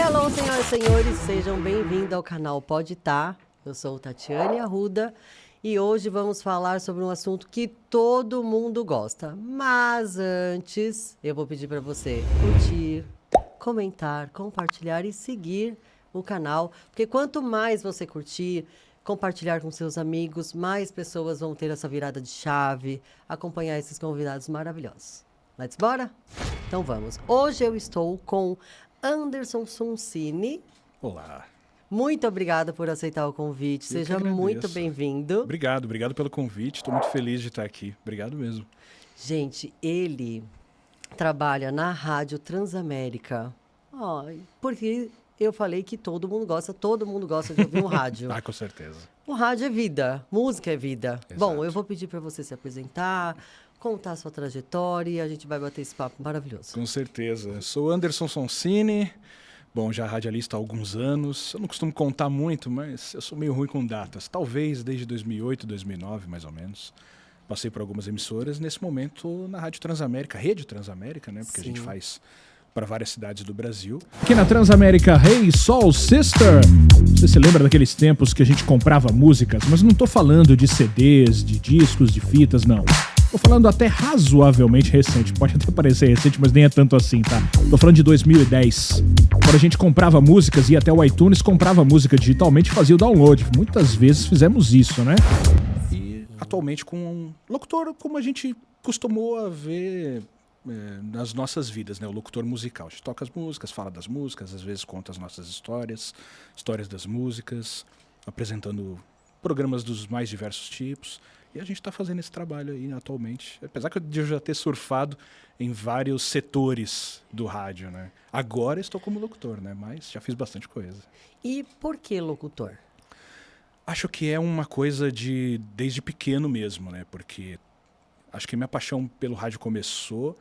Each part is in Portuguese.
Hello, senhoras e senhores, sejam bem-vindos ao canal Pode Tá. Eu sou Tatiane Arruda e hoje vamos falar sobre um assunto que todo mundo gosta. Mas antes, eu vou pedir para você curtir, comentar, compartilhar e seguir o canal, porque quanto mais você curtir, compartilhar com seus amigos, mais pessoas vão ter essa virada de chave, acompanhar esses convidados maravilhosos. Let's bora? Então vamos. Hoje eu estou com Anderson Suncini. Olá. Muito obrigada por aceitar o convite. Eu Seja que agradeço. muito bem-vindo. Obrigado pelo convite. Estou muito feliz de estar aqui. Obrigado mesmo. Gente, ele trabalha na Rádio Transamérica. Ai, porque eu falei que todo mundo gosta de ouvir um rádio. Ah, com certeza. O rádio é vida, música é vida. Exato. Bom, eu vou pedir para você se apresentar, contar a sua trajetória e a gente vai bater esse papo maravilhoso. Com certeza. Sou Anderson Suncini. Bom, já radialista há alguns anos. Eu não costumo contar muito, mas eu sou meio ruim com datas. Talvez desde 2008, 2009, mais ou menos. Passei por algumas emissoras. Nesse momento, na Rádio Transamérica, Rede Transamérica, né? Porque Sim. a gente faz para várias cidades do Brasil. Aqui na Transamérica, Hey Soul Sister. Você se lembra daqueles tempos que a gente comprava músicas, mas não tô falando de CDs, de discos, de fitas, não. Tô falando até razoavelmente recente. Pode até parecer recente, mas nem é tanto assim, tá? Tô falando de 2010. Quando a gente comprava músicas, ia até o iTunes, comprava música digitalmente e fazia o download. Muitas vezes fizemos isso, né? E atualmente com um locutor como a gente costumou a ver nas nossas vidas, né? O locutor musical. A gente toca as músicas, fala das músicas, às vezes conta as nossas histórias das músicas, apresentando programas dos mais diversos tipos. E a gente está fazendo esse trabalho aí atualmente. Apesar de eu já ter surfado em vários setores do rádio, né? Agora estou como locutor, né? Mas já fiz bastante coisa. E por que locutor? Acho que é uma coisa desde pequeno mesmo, né? Porque acho que minha paixão pelo rádio começou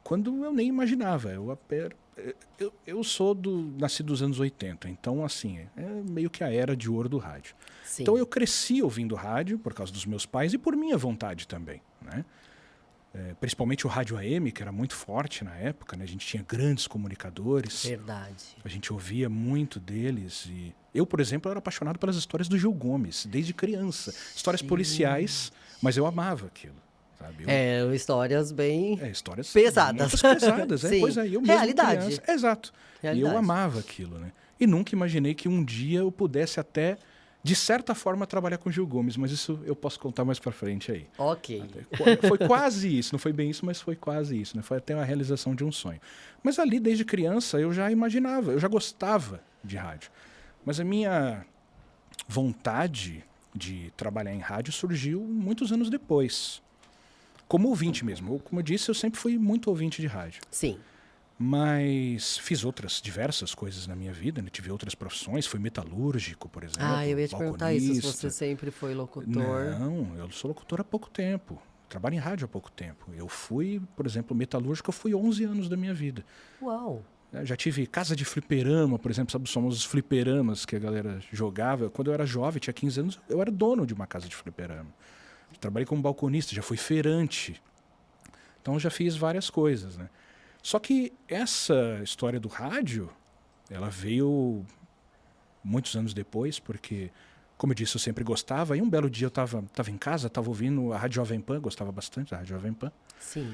quando eu nem imaginava. Eu sou nascido dos anos 80, então assim, é meio que a era de ouro do rádio. Sim. Então eu cresci ouvindo rádio por causa dos meus pais e por minha vontade também, né? Principalmente o rádio AM, que era muito forte na época, né? A gente tinha grandes comunicadores. Verdade. A gente ouvia muito deles e eu, por exemplo, era apaixonado pelas histórias do Gil Gomes, desde criança. Histórias policiais, mas eu amava aquilo, sabe? Histórias bem Histórias pesadas. muito pesadas, Sim. Pois é, eu mesmo Realidade. criança. Exato. Realidade. E eu amava aquilo, né? E nunca imaginei que um dia eu pudesse até, de certa forma, trabalhar com Gil Gomes, mas isso eu posso contar mais pra frente aí. Ok. Foi quase isso, não foi bem isso, mas foi quase isso, né? Foi até uma realização de um sonho. Mas ali, desde criança, eu já imaginava, eu já gostava de rádio. Mas a minha vontade de trabalhar em rádio surgiu muitos anos depois. Como ouvinte mesmo. Como eu disse, eu sempre fui muito ouvinte de rádio. Sim. Mas fiz outras diversas coisas na minha vida, né? Tive outras profissões, fui metalúrgico, por exemplo. Eu ia te perguntar isso, se balconista. você sempre foi locutor. Não, eu sou locutor há pouco tempo. Trabalho em rádio há pouco tempo. Eu fui, por exemplo, metalúrgico, eu fui 11 anos da minha vida. Uau. Já tive casa de fliperama, por exemplo, sabe os famosos fliperamas que a galera jogava? Quando eu era jovem, tinha 15 anos, eu era dono de uma casa de fliperama. Trabalhei como balconista, já fui feirante. Então já fiz várias coisas, né? Só que essa história do rádio, ela veio muitos anos depois, porque, como eu disse, eu sempre gostava. Aí um belo dia eu estava em casa, estava ouvindo a Rádio Jovem Pan, gostava bastante da Rádio Jovem Pan. Sim.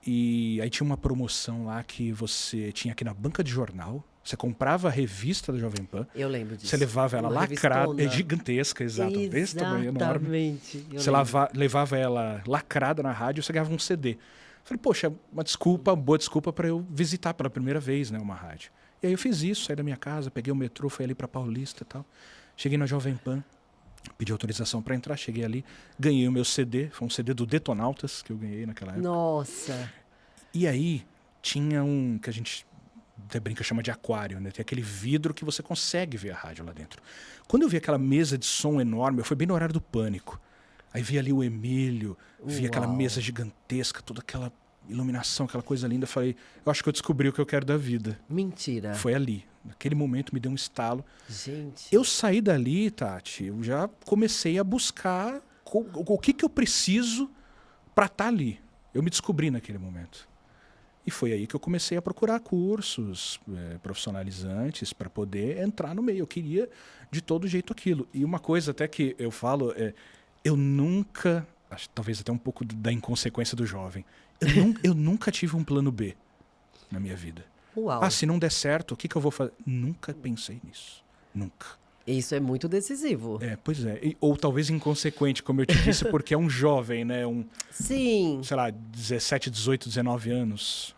E aí tinha uma promoção lá que você tinha aqui na banca de jornal. Você comprava a revista da Jovem Pan. Eu lembro disso. Você levava ela Uma lacrada. revistona. É gigantesca, exato. Desse tamanho, enorme. Exatamente. Você levava ela lacrada na rádio e você ganhava um CD. Falei, poxa, boa desculpa para eu visitar pela primeira vez, né, uma rádio. E aí eu fiz isso, saí da minha casa, peguei o metrô, fui ali para Paulista e tal. Cheguei na Jovem Pan, pedi autorização para entrar, cheguei ali, ganhei o meu CD, foi um CD do Detonautas que eu ganhei naquela época. Nossa. E aí tinha um que a gente até brinca, chama de aquário, né? Tem aquele vidro que você consegue ver a rádio lá dentro. Quando eu vi aquela mesa de som enorme, eu fui bem no horário do pânico. Aí vi ali o Emílio, vi aquela mesa gigantesca, toda aquela iluminação, aquela coisa linda. Eu falei, eu acho que eu descobri o que eu quero da vida. Mentira. Foi ali. Naquele momento me deu um estalo. Gente. Eu saí dali, Tati, eu já comecei a buscar o que eu preciso para estar ali. Eu me descobri naquele momento. E foi aí que eu comecei a procurar cursos profissionalizantes para poder entrar no meio. Eu queria de todo jeito aquilo. E uma coisa até que eu falo eu nunca, acho, talvez até um pouco da inconsequência do jovem, eu nunca tive um plano B na minha vida. Uau. Ah, se não der certo, o que eu vou fazer? Nunca pensei nisso. Nunca. Isso é muito decisivo. Pois é. Ou talvez inconsequente, como eu te disse, porque é um jovem, né? Sim. Sei lá, 17, 18, 19 anos.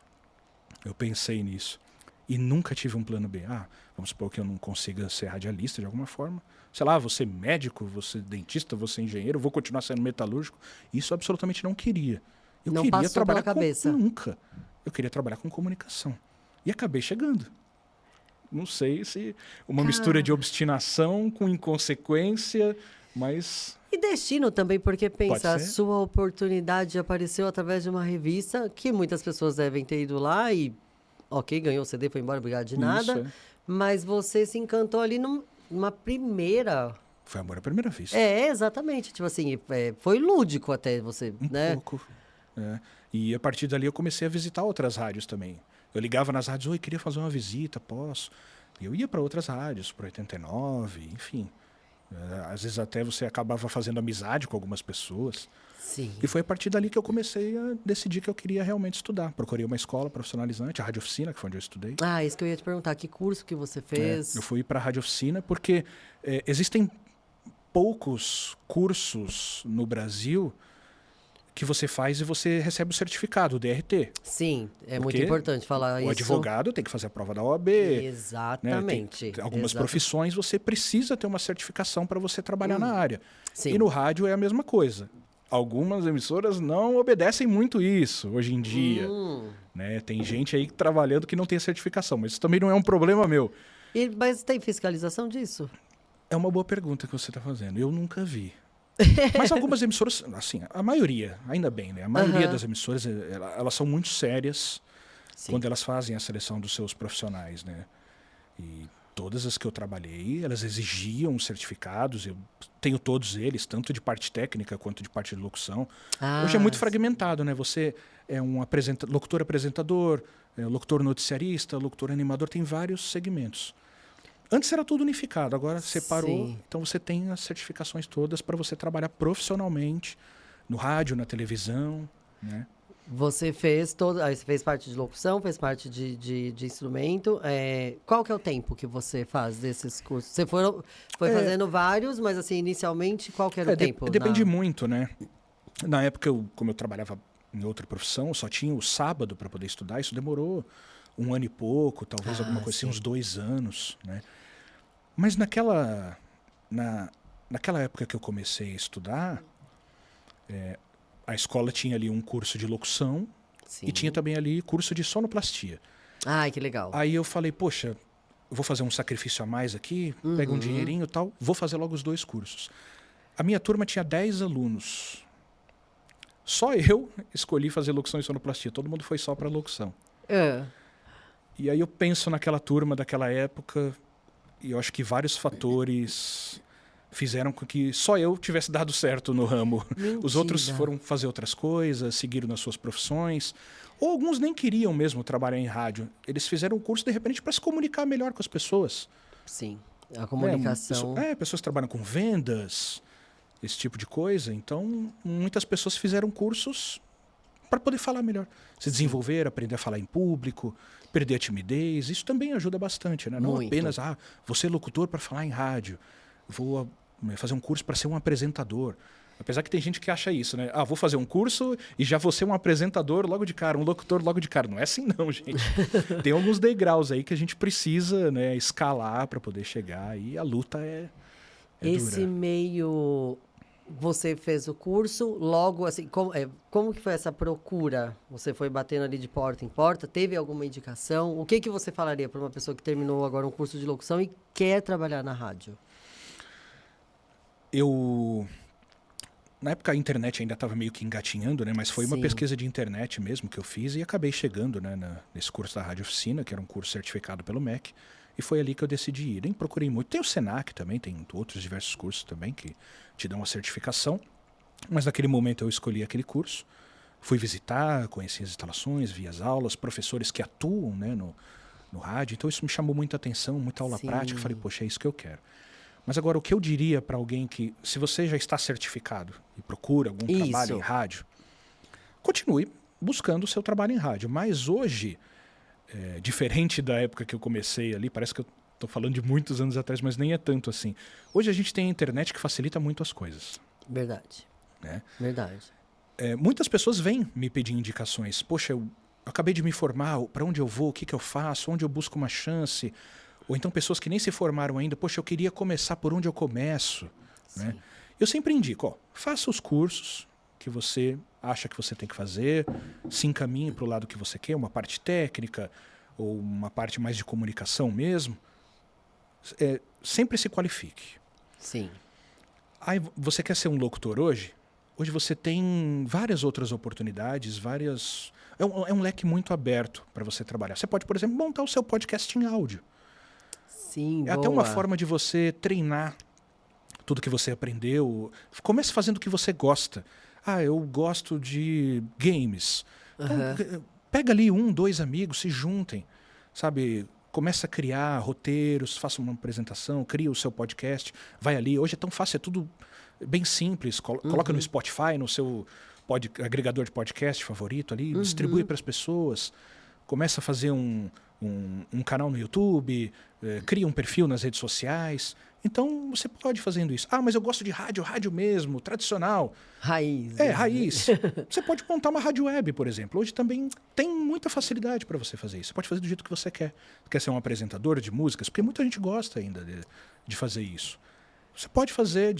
Eu pensei nisso. E nunca tive um plano B. Ah, vamos supor que eu não consiga ser radialista de alguma forma. Sei lá, vou ser médico, vou ser dentista, vou ser engenheiro, vou continuar sendo metalúrgico. Isso eu absolutamente não queria. Eu Não queria passou trabalhar pela cabeça. Nunca. Eu queria trabalhar com comunicação. E acabei chegando. Não sei se uma mistura de obstinação com inconsequência, mas... E destino também, porque pensa, a Pode ser. sua oportunidade apareceu através de uma revista que muitas pessoas devem ter ido lá e, ok, ganhou o CD, foi embora, obrigado de nada. Isso, Mas você se encantou ali numa primeira. Foi amor à primeira vista. Exatamente. Tipo assim, foi lúdico até você, né? Pouco. E a partir dali eu comecei a visitar outras rádios também. Eu ligava nas rádios, oi, queria fazer uma visita, posso? E eu ia para outras rádios, para 89, enfim. Às vezes até você acabava fazendo amizade com algumas pessoas. Sim. E foi a partir dali que eu comecei a decidir que eu queria realmente estudar. Procurei uma escola profissionalizante, a Rádio Oficina, que foi onde eu estudei. Ah, isso que eu ia te perguntar. Que curso que você fez? Eu fui para a Rádio Oficina porque existem poucos cursos no Brasil que você faz e você recebe o certificado, o DRT. Sim, é muito Porque importante falar o isso. advogado tem que fazer a prova da OAB. Exatamente. Tem algumas profissões você precisa ter uma certificação para você trabalhar na área. Sim. E no rádio é a mesma coisa. Algumas emissoras não obedecem muito isso hoje em dia. Né? Tem gente aí trabalhando que não tem certificação, mas isso também não é um problema meu. Mas tem fiscalização disso? É uma boa pergunta que você está fazendo. Eu nunca vi. Mas algumas emissoras, assim, a maioria, ainda bem, né? A maioria das emissoras, elas são muito sérias quando elas fazem a seleção dos seus profissionais, né? E todas as que eu trabalhei, elas exigiam certificados, eu tenho todos eles, tanto de parte técnica quanto de parte de locução. Hoje é muito fragmentado, né? Você é um locutor apresentador, locutor noticiarista, locutor animador, tem vários segmentos. Antes era tudo unificado, agora separou. Sim. Então você tem as certificações todas para você trabalhar profissionalmente no rádio, na televisão, né? Você fez aí você fez parte de locução, fez parte de instrumento. Qual que é o tempo que você faz desses cursos? Você foi fazendo vários, mas assim, inicialmente, qual que era o tempo? Depende muito, né? Na época, como eu trabalhava em outra profissão, eu só tinha o sábado para poder estudar. Isso demorou 1 ano e pouco, talvez alguma coisa assim, uns 2 anos, né? Mas naquela época que eu comecei a estudar, a escola tinha ali um curso de locução e tinha também ali curso de sonoplastia. Ai, que legal. Aí eu falei, poxa, eu vou fazer um sacrifício a mais aqui, pego um dinheirinho e tal, vou fazer logo os 2 cursos. A minha turma tinha 10 alunos. Só eu escolhi fazer locução e sonoplastia, todo mundo foi só para locução. E aí eu penso naquela turma daquela época e eu acho que vários fatores fizeram com que só eu tivesse dado certo no ramo. Mentira. Os outros foram fazer outras coisas, seguiram nas suas profissões. Ou alguns nem queriam mesmo trabalhar em rádio. Eles fizeram um curso, de repente, para se comunicar melhor com as pessoas. Sim, a comunicação. Pessoas que trabalham com vendas, esse tipo de coisa. Então, muitas pessoas fizeram cursos para poder falar melhor. Se desenvolver, aprender a falar em público, perder a timidez. Isso também ajuda bastante, né? Não Muito. apenas, vou ser locutor para falar em rádio. Vou fazer um curso para ser um apresentador. Apesar que tem gente que acha isso, né? Vou fazer um curso e já vou ser um apresentador logo de cara, um locutor logo de cara. Não é assim não, gente. Tem alguns degraus aí que a gente precisa, né, escalar para poder chegar e a luta é Esse dura. meio... Você fez o curso, logo assim, como que foi essa procura? Você foi batendo ali de porta em porta? Teve alguma indicação? O que você falaria para uma pessoa que terminou agora um curso de locução e quer trabalhar na rádio? Na época a internet ainda estava meio que engatinhando, né? Mas foi uma Sim. pesquisa de internet mesmo que eu fiz e acabei chegando, né, nesse curso da Rádio Oficina, que era um curso certificado pelo MEC. E foi ali que eu decidi ir. Nem procurei muito. Tem o Senac também, tem outros diversos cursos também que te dão a certificação. Mas naquele momento eu escolhi aquele curso. Fui visitar, conheci as instalações, vi as aulas, professores que atuam, né, no rádio. Então isso me chamou muita atenção, muita aula Sim. prática. Falei, poxa, é isso que eu quero. Mas agora, o que eu diria para alguém que, se você já está certificado e procura algum trabalho em rádio, continue buscando o seu trabalho em rádio. Mas hoje, diferente da época que eu comecei ali, parece que eu estou falando de muitos anos atrás, mas nem é tanto assim. Hoje a gente tem a internet que facilita muito as coisas. Verdade. Né? Verdade. Muitas pessoas vêm me pedir indicações. Poxa, eu acabei de me formar, para onde eu vou, o que eu faço, onde eu busco uma chance. Ou então pessoas que nem se formaram ainda, poxa, eu queria começar por onde eu começo. Né? Eu sempre indico, faça os cursos que você acha que você tem que fazer, se encaminhe para o lado que você quer, uma parte técnica ou uma parte mais de comunicação mesmo. Sempre se qualifique. Sim. Aí, você quer ser um locutor hoje? Hoje você tem várias outras oportunidades, é um leque muito aberto para você trabalhar. Você pode, por exemplo, montar o seu podcast em áudio. Sim, É até uma forma de você treinar tudo que você aprendeu. Comece fazendo o que você gosta. Eu gosto de games. Então, pega ali 1, 2 amigos, se juntem, sabe? Começa a criar roteiros, faça uma apresentação, cria o seu podcast, vai ali. Hoje é tão fácil, é tudo bem simples. Coloca no Spotify, no seu agregador de podcast favorito ali, distribui para as pessoas. Começa a fazer um canal no YouTube, cria um perfil nas redes sociais. Então, você pode ir fazendo isso. Mas eu gosto de rádio mesmo, tradicional. Raiz. Raiz. Você pode montar uma rádio web, por exemplo. Hoje também tem muita facilidade para você fazer isso. Você pode fazer do jeito que você quer. Quer ser um apresentador de músicas? Porque muita gente gosta ainda de fazer isso. Você pode fazer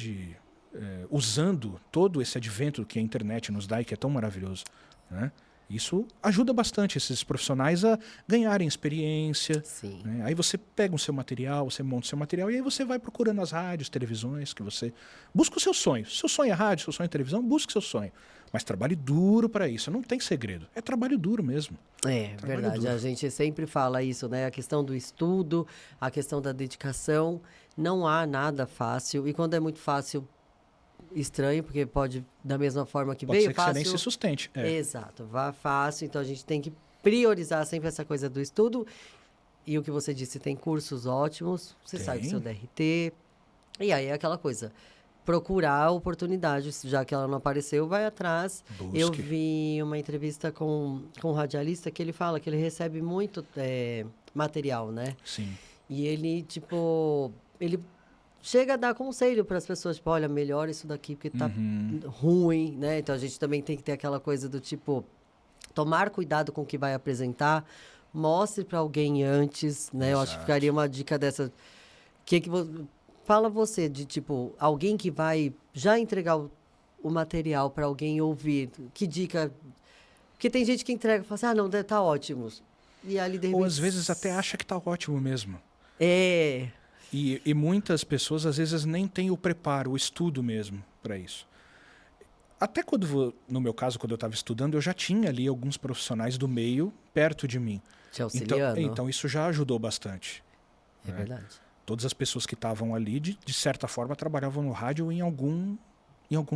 usando todo esse advento que a internet nos dá e que é tão maravilhoso, né? Isso ajuda bastante esses profissionais a ganharem experiência. Sim. Né? Aí você pega o seu material, você monta o seu material e aí você vai procurando as rádios, televisões que você... Busca o seu sonho. Se seu sonho é rádio, seu sonho é televisão, busque seu sonho. Mas trabalhe duro para isso. Não tem segredo. É trabalho duro mesmo. Verdade. Duro. A gente sempre fala isso, né? A questão do estudo, a questão da dedicação. Não há nada fácil. E quando é muito fácil... estranho, porque pode, da mesma forma que pode veio ser que fácil... você nem se sustente. Exato, vá fácil, então a gente tem que priorizar sempre essa coisa do estudo. E o que você disse, tem cursos ótimos, você sai do seu DRT, e aí é aquela coisa, procurar oportunidades, já que ela não apareceu, vai atrás. Busque. Eu vi uma entrevista com um radialista que ele fala que ele recebe muito material, né? Sim. E ele, ele chega a dar conselho para as pessoas, tipo, olha, melhora isso daqui porque tá ruim, né? Então a gente também tem que ter aquela coisa do tipo, tomar cuidado com o que vai apresentar, mostre para alguém antes, né? Eu acho que ficaria uma dica dessa. Fala você de tipo, alguém que vai já entregar o material para alguém ouvir. Que dica? Porque tem gente que entrega e fala assim, não, tá ótimo. E ali de repente... Ou às vezes até acha que tá ótimo mesmo. E muitas pessoas, às vezes, nem têm o preparo, o estudo mesmo para isso. Até no meu caso, quando eu estava estudando, eu já tinha ali alguns profissionais do meio perto de mim. Te auxiliando. Então isso já ajudou bastante. É verdade. Todas as pessoas que estavam ali, de certa forma, trabalhavam no rádio ou em algum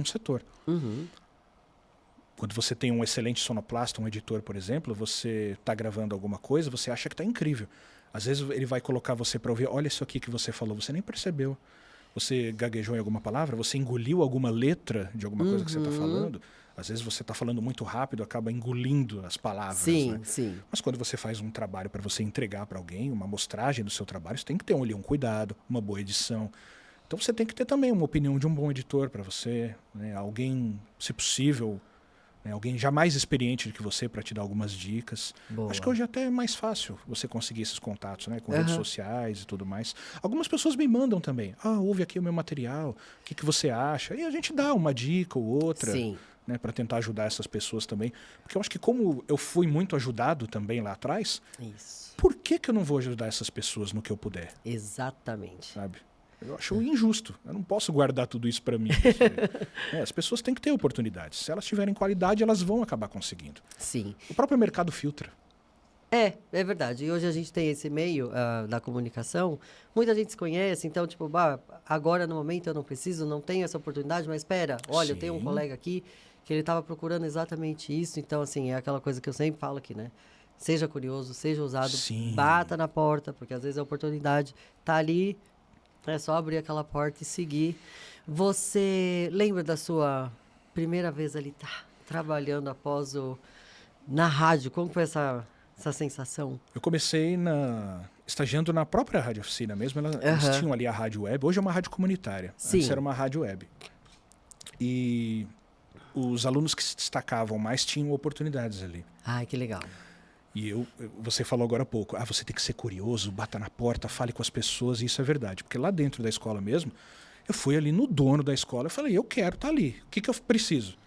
setor. Quando você tem um excelente sonoplasta, um editor, por exemplo, você está gravando alguma coisa, você acha que está incrível. Às vezes ele vai colocar você para ouvir, olha isso aqui que você falou, você nem percebeu. Você gaguejou em alguma palavra, você engoliu alguma letra de alguma coisa que você está falando. Às vezes você está falando muito rápido, acaba engolindo as palavras. Sim, né? sim. Mas quando você faz um trabalho para você entregar para alguém, uma amostragem do seu trabalho, você tem que ter um cuidado, uma boa edição. Então você tem que ter também uma opinião de um bom editor para você, né? Alguém, se possível... alguém já mais experiente do que você para te dar algumas dicas. Boa. Acho que hoje até é mais fácil você conseguir esses contatos, né? Com redes sociais e tudo mais. Algumas pessoas me mandam também. Ouve aqui o meu material, o que você acha? E a gente dá uma dica ou outra, né? Para tentar ajudar essas pessoas também. Porque eu acho que como eu fui muito ajudado também lá atrás, por que eu não vou ajudar essas pessoas no que eu puder? Exatamente. Sabe? Eu acho injusto. Eu não posso guardar tudo isso para mim. As pessoas têm que ter oportunidades. Se elas tiverem qualidade, elas vão acabar conseguindo. Sim. O próprio mercado filtra. É verdade. E hoje a gente tem esse meio da comunicação, muita gente se conhece, então, tipo, agora no momento eu não preciso, não tenho essa oportunidade, mas espera, olha, eu tenho um Sim. colega aqui que ele estava procurando exatamente isso, então, assim, é aquela coisa que eu sempre falo aqui, né? Seja curioso, seja ousado, Sim. bata na porta, porque às vezes a oportunidade tá ali, é só abrir aquela porta e seguir. Você lembra da sua primeira vez ali, trabalhando na rádio? Como foi essa sensação? Eu comecei estagiando na própria rádio oficina mesmo. Eles Aham. tinham ali a rádio web. Hoje é uma rádio comunitária. Sim. Antes era uma rádio web. E os alunos que se destacavam mais tinham oportunidades ali. Ai, que legal. E você falou agora há pouco, você tem que ser curioso, bata na porta, fale com as pessoas, e isso é verdade. Porque lá dentro da escola mesmo, eu fui ali no dono da escola e falei, eu quero estar ali, o que eu preciso?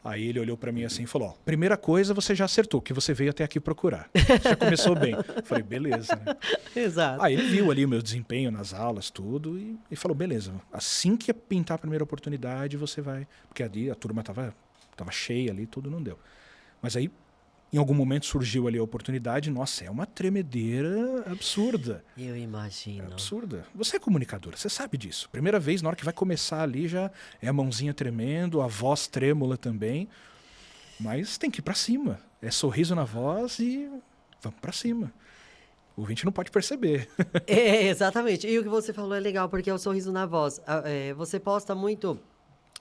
Aí ele olhou para mim assim e falou, primeira coisa você já acertou, que você veio até aqui procurar. Já começou bem. Eu falei, beleza, né? Exato. Aí ele viu ali o meu desempenho nas aulas, tudo, e falou, beleza, assim que pintar a primeira oportunidade, você vai... Porque ali a turma tava cheia ali, tudo não deu. Mas aí, em algum momento surgiu ali a oportunidade, nossa, é uma tremedeira absurda. Eu imagino. Absurda. Você é comunicadora, você sabe disso. Primeira vez, na hora que vai começar ali, já é a mãozinha tremendo, a voz trêmula também. Mas tem que ir pra cima. É sorriso na voz e vamos pra cima. O ouvinte não pode perceber. Exatamente. E o que você falou é legal, porque é o sorriso na voz. Você posta muito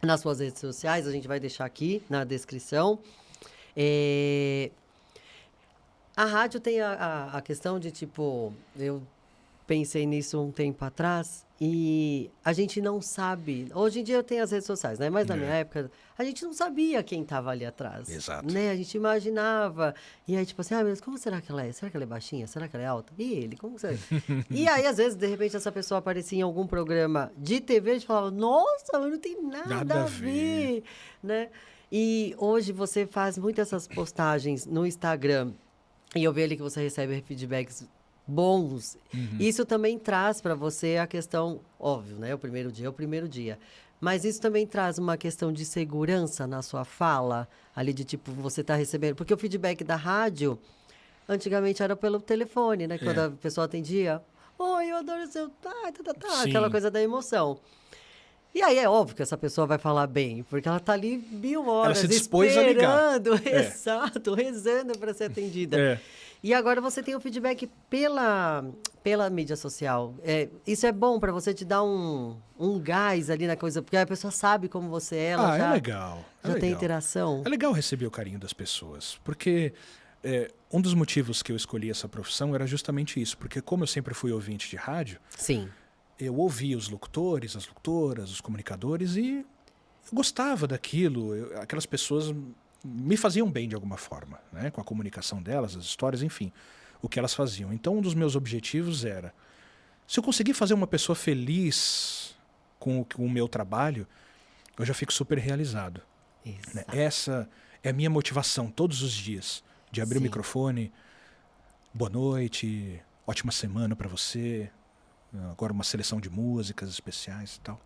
nas suas redes sociais, a gente vai deixar aqui na descrição. A rádio tem a questão de, tipo, eu pensei nisso um tempo atrás e a gente não sabe. Hoje em dia tem as redes sociais, né? Mas na minha época, a gente não sabia quem estava ali atrás. Exato. Né? A gente imaginava. E aí, tipo assim, meu Deus, como será que ela é? Será que ela é baixinha? Será que ela é alta? E ele? Como será? E aí, às vezes, de repente, essa pessoa aparecia em algum programa de TV, a gente falava, nossa, mas não tem nada a ver. Né? E hoje você faz muitas essas postagens no Instagram. E eu vejo ali que você recebe feedbacks bons. Isso também traz para você a questão, óbvio, né? O primeiro dia é o primeiro dia. Mas isso também traz uma questão de segurança na sua fala, ali de tipo, você tá recebendo. Porque o feedback da rádio, antigamente era pelo telefone, né? Quando a pessoa atendia, oi, eu adoro o seu. Aquela coisa da emoção. E aí é óbvio que essa pessoa vai falar bem, porque ela tá ali 1000 horas Ela se dispôs a ligar. Exato, rezando para ser atendida. E agora você tem o feedback pela mídia social. Isso é bom para você te dar um gás ali na coisa, porque a pessoa sabe como você é, ela já, é legal. já tem interação. É legal receber o carinho das pessoas, porque um dos motivos que eu escolhi essa profissão era justamente isso, porque como eu sempre fui ouvinte de rádio, Sim. eu ouvia os locutores, as locutoras, os comunicadores e eu gostava daquilo. Aquelas pessoas me faziam bem de alguma forma, né? Com a comunicação delas, as histórias, enfim, o que elas faziam. Então, um dos meus objetivos era, se eu conseguir fazer uma pessoa feliz com o meu trabalho, eu já fico super realizado. Né? Essa é a minha motivação todos os dias, de abrir o microfone, boa noite, ótima semana para você, agora uma seleção de músicas especiais e tal.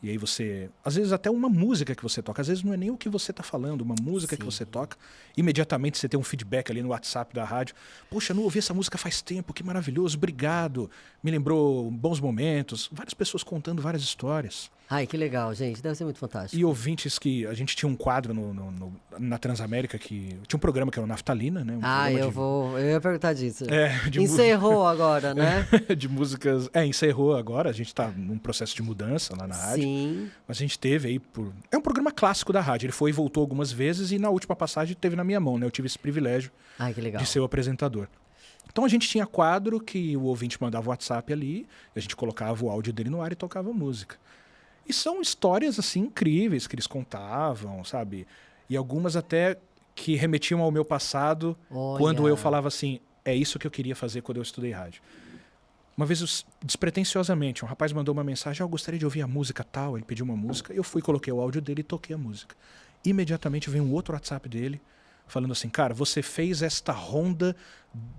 E aí você... Às vezes até uma música que você toca. Às vezes não é nem o que você está falando. Uma música que você toca. Imediatamente você tem um feedback ali no WhatsApp da rádio. Poxa, não ouvi essa música faz tempo. Que maravilhoso. Obrigado. Me lembrou bons momentos. Várias pessoas contando várias histórias. Ai, que legal, gente. Deve ser muito fantástico. E ouvintes que... A gente tinha um quadro na Transamérica que... Tinha um programa que era o Naftalina, né? Eu ia perguntar disso. De Encerrou agora, né? De músicas... encerrou agora. A gente está num processo de mudança lá na rádio. Sim. Mas a gente teve aí É um programa clássico da rádio. Ele foi e voltou algumas vezes e na última passagem teve na minha mão, né? Eu tive esse privilégio Que legal. de ser o apresentador. Então a gente tinha quadro que o ouvinte mandava o WhatsApp ali, a gente colocava o áudio dele no ar e tocava música. E são histórias assim incríveis que eles contavam, sabe? E algumas até que remetiam ao meu passado, quando eu falava assim, é isso que eu queria fazer quando eu estudei rádio. Uma vez, despretensiosamente, um rapaz mandou uma mensagem, eu gostaria de ouvir a música tal, ele pediu uma música, eu fui, coloquei o áudio dele e toquei a música. Imediatamente veio um outro WhatsApp dele, falando assim, cara, você fez esta ronda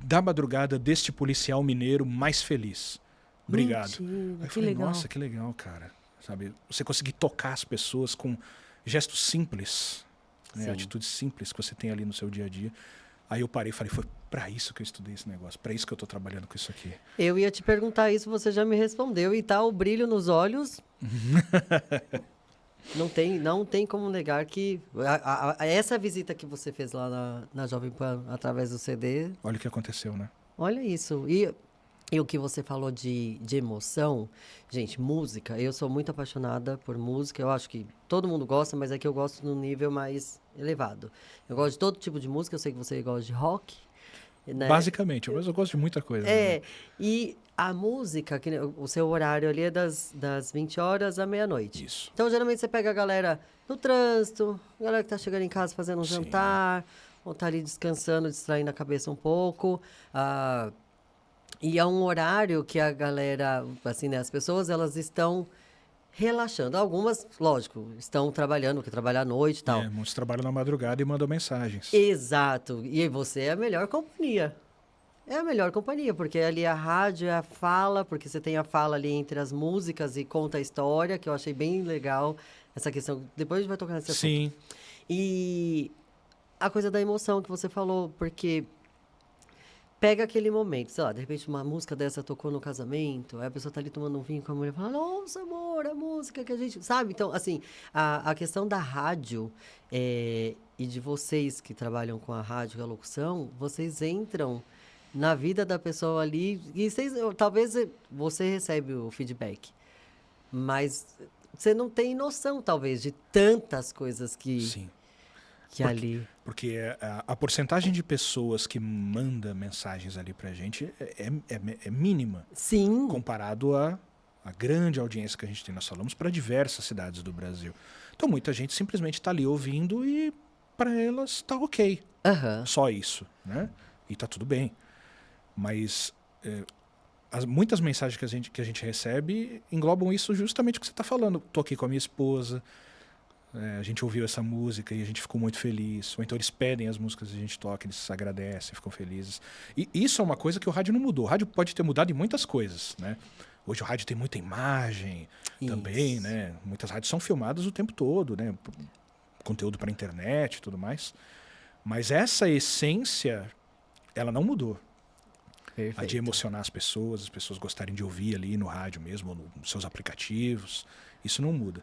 da madrugada deste policial mineiro mais feliz. Obrigado. Mentira, Aí eu que falei, legal. nossa, que legal, cara. Sabe, você conseguir tocar as pessoas com gestos simples, né, atitudes simples que você tem ali no seu dia a dia. Aí eu parei e falei, foi para isso que eu estudei esse negócio, para isso que eu tô trabalhando com isso aqui. Eu ia te perguntar isso, você já me respondeu. E tá o brilho nos olhos. Não tem como negar que essa visita que você fez lá na Jovem Pan, através do CD, Olha o que aconteceu, né? olha isso. E o que você falou de emoção, gente, música, eu sou muito apaixonada por música, eu acho que todo mundo gosta, mas é que eu gosto num nível mais elevado. Eu gosto de todo tipo de música, eu sei que você gosta de rock, né? Basicamente, mas eu gosto de muita coisa. É, Né? e a música, o seu horário ali é das 20 horas à meia-noite. Isso. Então, geralmente, você pega a galera no trânsito, a galera que tá chegando em casa fazendo um Sim. jantar, ou tá ali descansando, distraindo a cabeça um pouco. E é um horário que a galera, assim, né, as pessoas, elas estão relaxando. Algumas, lógico, estão trabalhando, porque trabalham à noite e tal. Muitos trabalham na madrugada e mandam mensagens. Exato. E você é a melhor companhia. É a melhor companhia, porque ali a rádio é a fala, porque você tem a fala ali entre as músicas e conta a história, que eu achei bem legal essa questão. Depois a gente vai tocar nesse assunto. Sim. E a coisa da emoção que você falou, porque pega aquele momento, sei lá, de repente uma música dessa tocou no casamento, aí a pessoa tá ali tomando um vinho com a mulher e fala, nossa, amor, a música que a gente... Sabe? Então, assim, a questão da rádio e de vocês que trabalham com a rádio e a locução, vocês entram na vida da pessoa ali e talvez você recebe o feedback, mas você não tem noção, talvez, de tantas coisas que... Sim. Ali... Porque a porcentagem de pessoas que manda mensagens ali pra gente é mínima. Sim. Comparado à grande audiência que a gente tem. Nós falamos para diversas cidades do Brasil. Então muita gente simplesmente está ali ouvindo e para elas está ok. Aham. Só isso, né? E tá tudo bem. Mas muitas mensagens que a gente recebe englobam isso justamente o que você está falando. Tô aqui com a minha esposa, a gente ouviu essa música e a gente ficou muito feliz. Ou então eles pedem as músicas que a gente toca, eles agradecem, ficam felizes. E isso é uma coisa que o rádio não mudou. O rádio pode ter mudado em muitas coisas, né? Hoje o rádio tem muita imagem também, né? Muitas rádios são filmadas o tempo todo, né? Conteúdo para internet e tudo mais. Mas essa essência, ela não mudou. Perfeito. A de emocionar as pessoas gostarem de ouvir ali no rádio mesmo, nos seus aplicativos. Isso não muda.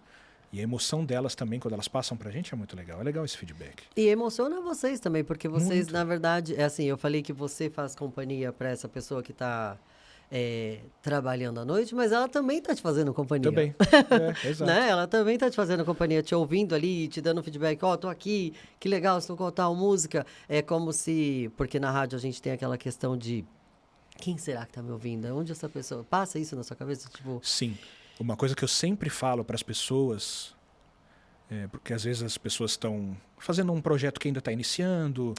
E a emoção delas também, quando elas passam pra gente, é muito legal. É legal esse feedback. E emociona vocês também, porque vocês, Muito. na verdade, é assim, eu falei que você faz companhia para essa pessoa que está trabalhando à noite, mas ela também está te fazendo companhia. Também. Exato. Né? Ela também está te fazendo companhia, te ouvindo ali, te dando feedback. Ó, tô aqui, que legal, se tocou tal música. É como se... Porque na rádio a gente tem aquela questão de... Quem será que está me ouvindo? Onde essa pessoa... Passa isso na sua cabeça? Tipo... Sim. Uma coisa que eu sempre falo para as pessoas, porque às vezes as pessoas estão fazendo um projeto que ainda está iniciando,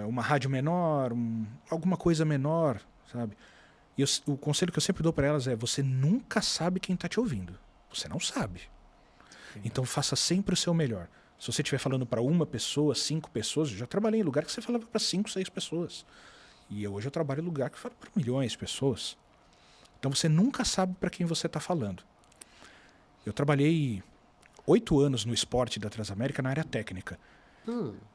uma rádio menor, alguma coisa menor, sabe? E o conselho que eu sempre dou para elas é: você nunca sabe quem está te ouvindo. Você não sabe. Sim. Então faça sempre o seu melhor. Se você estiver falando para uma pessoa, 5 pessoas, eu já trabalhei em lugar que você falava para 5, 6 pessoas. E hoje eu trabalho em lugar que fala para milhões de pessoas. Então você nunca sabe para quem você está falando. Eu trabalhei 8 anos no esporte da Transamérica na área técnica.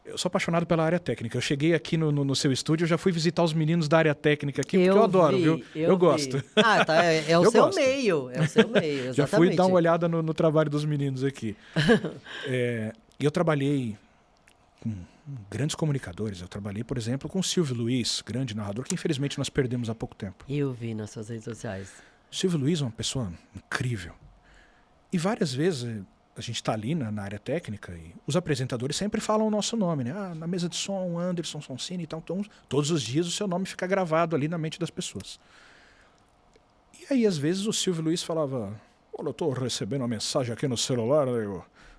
Eu sou apaixonado pela área técnica. Eu cheguei aqui no seu estúdio, eu já fui visitar os meninos da área técnica aqui, porque eu adoro, viu? Eu gosto. Ah, tá. É o seu meio. É o seu meio, exatamente. Já fui dar uma olhada no trabalho dos meninos aqui. E eu trabalhei com grandes comunicadores. Eu trabalhei, por exemplo, com o Silvio Luiz, grande narrador, que infelizmente nós perdemos há pouco tempo. Eu vi nas suas redes sociais. O Silvio Luiz é uma pessoa incrível. E várias vezes a gente está ali na área técnica e os apresentadores sempre falam o nosso nome, né? Na mesa de som, Anderson Sonsini e tal. Então, todos os dias o seu nome fica gravado ali na mente das pessoas. E aí, às vezes, o Silvio Luiz falava: olha, eu estou recebendo uma mensagem aqui no celular,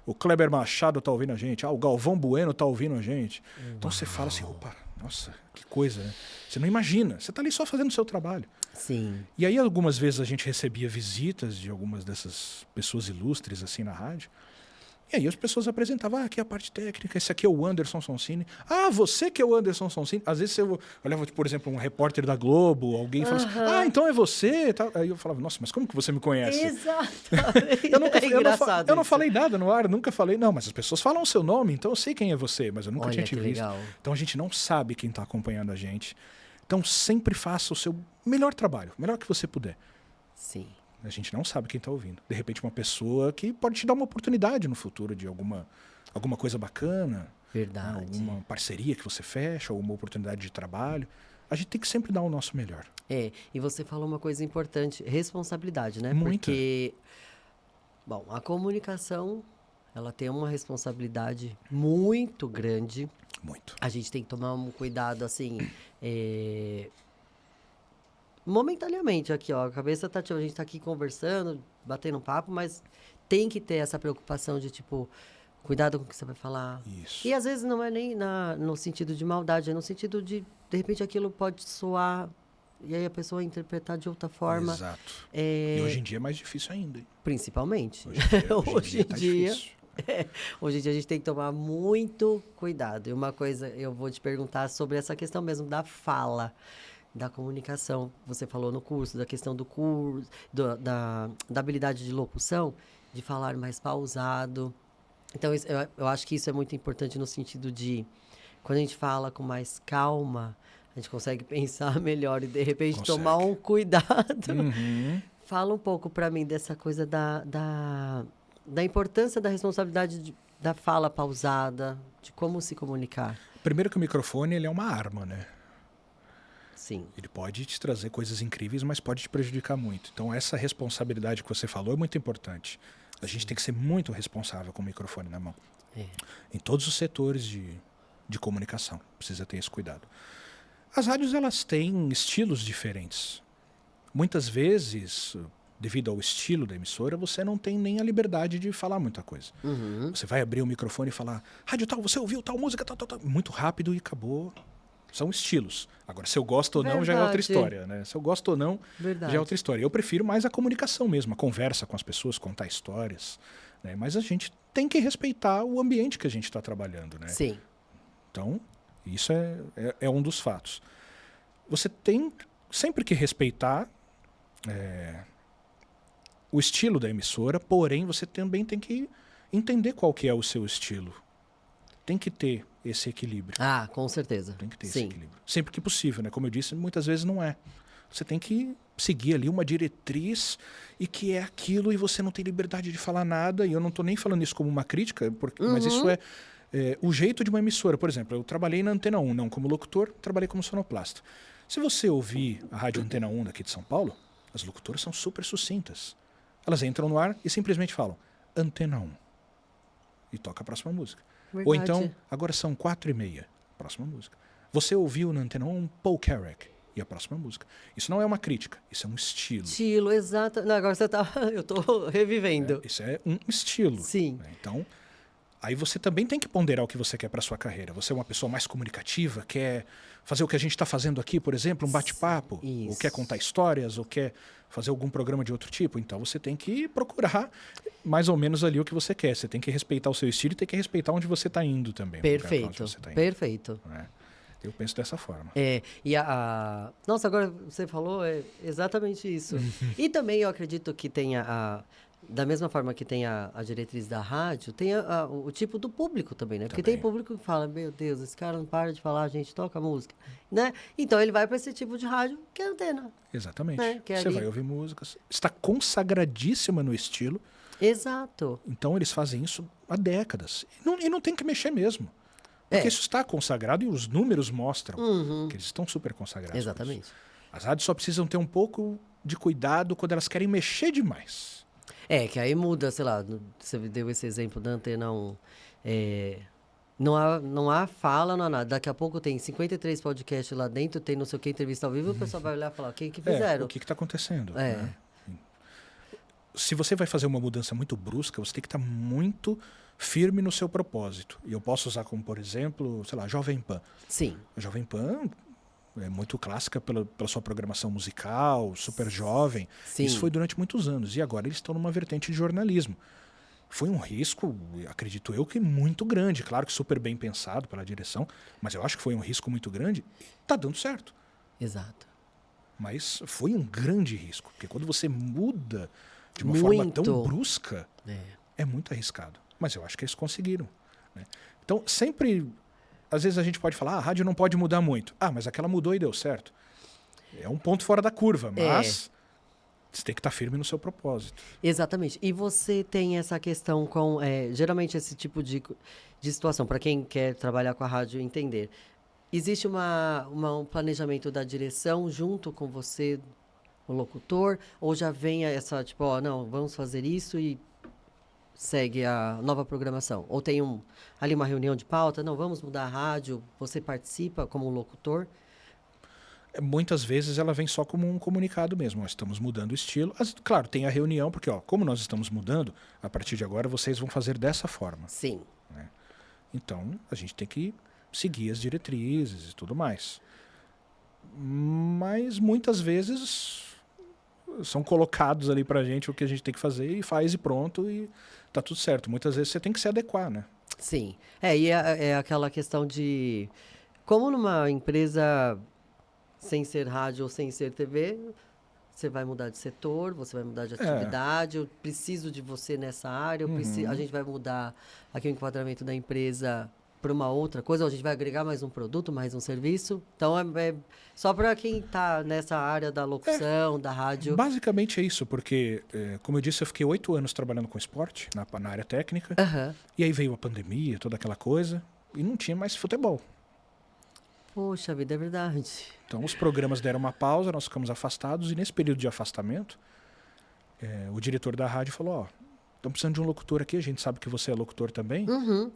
o Kleber Machado tá ouvindo a gente, o Galvão Bueno tá ouvindo a gente. Então você fala assim: opa, nossa, que coisa, né? Você não imagina, você tá ali só fazendo o seu trabalho. Sim. E aí algumas vezes a gente recebia visitas de algumas dessas pessoas ilustres assim na rádio. E aí as pessoas apresentavam, aqui é a parte técnica, esse aqui é o Anderson Sonsini. Ah, você que é o Anderson Sonsini. Às vezes eu olhava, por exemplo, um repórter da Globo, alguém falava assim, então é você. Aí eu falava, nossa, mas como que você me conhece? Exatamente. Eu não falei nada no ar, nunca falei, não, mas as pessoas falam o seu nome, então eu sei quem é você, mas eu nunca tinha te visto. Legal. Então a gente não sabe quem está acompanhando a gente. Então sempre faça o seu melhor trabalho, melhor que você puder. Sim. A gente não sabe quem está ouvindo. De repente, uma pessoa que pode te dar uma oportunidade no futuro de alguma coisa bacana. Verdade. Alguma parceria que você fecha, ou uma oportunidade de trabalho. A gente tem que sempre dar o nosso melhor. E você falou uma coisa importante, responsabilidade, né? Muita. Porque, bom, a comunicação, ela tem uma responsabilidade muito grande. Muito. A gente tem que tomar um cuidado, assim, momentaneamente aqui, ó, a cabeça tá, a gente tá aqui conversando, batendo papo, mas tem que ter essa preocupação de, tipo, cuidado com o que você vai falar. Isso. E às vezes não é nem no sentido de maldade, é no sentido de repente, aquilo pode soar e aí a pessoa interpretar de outra forma. Exato. E hoje em dia é mais difícil ainda. Hein? Principalmente. Hoje em dia Hoje em dia a gente tem que tomar muito cuidado. E uma coisa, eu vou te perguntar sobre essa questão mesmo da fala, da comunicação. Você falou no curso, da questão do curso, da habilidade de locução, de falar mais pausado. Então, eu acho que isso é muito importante no sentido de, quando a gente fala com mais calma, a gente consegue pensar melhor e, de repente, tomar um cuidado. Uhum. Fala um pouco para mim dessa coisa da importância da responsabilidade da fala pausada, de como se comunicar. Primeiro que o microfone, ele é uma arma, né? Sim. Ele pode te trazer coisas incríveis, mas pode te prejudicar muito. Então, essa responsabilidade que você falou é muito importante. A gente tem que ser muito responsável com o microfone na mão. Em todos os setores de comunicação. Precisa ter esse cuidado. As rádios, elas têm estilos diferentes. Muitas vezes, devido ao estilo da emissora, você não tem nem a liberdade de falar muita coisa. Uhum. Você vai abrir o microfone e falar, rádio tal, você ouviu tal música, tal, muito rápido e acabou. São estilos. Agora, se eu gosto ou não, já é outra história, né? Se eu gosto ou não, já é outra história. Eu prefiro mais a comunicação mesmo, a conversa com as pessoas, contar histórias, né? Mas a gente tem que respeitar o ambiente que a gente está trabalhando, né? Sim. Então, isso é um dos fatos. Você tem sempre que respeitar o estilo da emissora, porém, você também tem que entender qual que é o seu estilo. Tem que ter esse equilíbrio. Ah, com certeza. Tem que ter esse equilíbrio. Sempre que possível, né? Como eu disse, muitas vezes não é. Você tem que seguir ali uma diretriz e que é aquilo e você não tem liberdade de falar nada. E eu não estou nem falando isso como uma crítica, mas isso é o jeito de uma emissora. Por exemplo, eu trabalhei na Antena 1, não como locutor, trabalhei como sonoplasta. Se você ouvir a Rádio Antena 1 daqui de São Paulo, as locutoras são super sucintas. Elas entram no ar e simplesmente falam Antena 1. E toca a próxima música. Verdade. Ou então, agora são 4h30, próxima música. Você ouviu na Antena 1 Paul Carrack e a próxima música. Isso não é uma crítica, isso é um estilo. Estilo, exato. Não, agora você tá... Eu tô revivendo. Isso é um estilo. Sim. Né? Então, aí você também tem que ponderar o que você quer para sua carreira. Você é uma pessoa mais comunicativa, quer fazer o que a gente está fazendo aqui, por exemplo, um bate-papo, ou quer contar histórias, ou quer fazer algum programa de outro tipo. Então, você tem que procurar mais ou menos ali o que você quer. Você tem que respeitar o seu estilo e tem que respeitar onde você está indo também. Perfeito, perfeito. Né? Eu penso dessa forma. Nossa, agora você falou exatamente isso. E também eu acredito que tenha da mesma forma que tem a diretriz da rádio, tem o tipo do público também, né? Porque tem público que fala, meu Deus, esse cara não para de falar, a gente toca música, né? Então ele vai para esse tipo de rádio que é Antena. Exatamente. Né? Você vai ouvir músicas. Está consagradíssima no estilo. Exato. Então eles fazem isso há décadas. E não tem que mexer mesmo. Porque isso está consagrado e os números mostram que eles estão super consagrados. Exatamente. As rádios só precisam ter um pouco de cuidado quando elas querem mexer demais. Que aí muda, sei lá, você deu esse exemplo da Antena 1. Não há fala, não há nada. Daqui a pouco tem 53 podcasts lá dentro, tem não sei o que, entrevista ao vivo, o pessoal vai olhar e falar, o que fizeram? O que está acontecendo? Né? Se você vai fazer uma mudança muito brusca, você tem que estar muito firme no seu propósito. E eu posso usar como, por exemplo, sei lá, Jovem Pan. Sim. A Jovem Pan é muito clássica pela sua programação musical, super jovem. Sim. Isso foi durante muitos anos. E agora eles estão numa vertente de jornalismo. Foi um risco, acredito eu, que muito grande. Claro que super bem pensado pela direção, mas eu acho que foi um risco muito grande e tá dando certo. Exato. Mas foi um grande risco, porque quando você muda de uma forma tão brusca, é muito arriscado. Mas eu acho que eles conseguiram, né? Então, sempre, às vezes a gente pode falar, a rádio não pode mudar muito. Ah, mas aquela mudou e deu certo. É um ponto fora da curva, mas você tem que estar firme no seu propósito. Exatamente. E você tem essa questão com, geralmente esse tipo de situação, para quem quer trabalhar com a rádio entender. Existe um planejamento da direção junto com você, o locutor, ou já vem essa, tipo, ó, não, vamos fazer isso e segue a nova programação? Ou tem ali uma reunião de pauta, não, vamos mudar a rádio, você participa como locutor? Muitas vezes ela vem só como um comunicado mesmo. Nós estamos mudando o estilo. Claro, tem a reunião, porque como nós estamos mudando, a partir de agora vocês vão fazer dessa forma. Sim. Né? Então, a gente tem que seguir as diretrizes e tudo mais. Mas muitas vezes são colocados ali pra gente o que a gente tem que fazer e faz e pronto e tá tudo certo. Muitas vezes você tem que se adequar, né? Sim. E é aquela questão de... Como numa empresa sem ser rádio ou sem ser TV, você vai mudar de setor, você vai mudar de atividade, eu preciso de você nessa área, a gente vai mudar aqui o enquadramento da empresa para uma outra coisa, ou a gente vai agregar mais um produto, mais um serviço. Então, é só para quem está nessa área da locução, da rádio. Basicamente é isso, porque, como eu disse, eu fiquei 8 anos trabalhando com esporte, na área técnica, e aí veio a pandemia, toda aquela coisa, e não tinha mais futebol. Poxa vida, é verdade. Então, os programas deram uma pausa, nós ficamos afastados, e nesse período de afastamento, o diretor da rádio falou, ó, estamos precisando de um locutor aqui, a gente sabe que você é locutor também.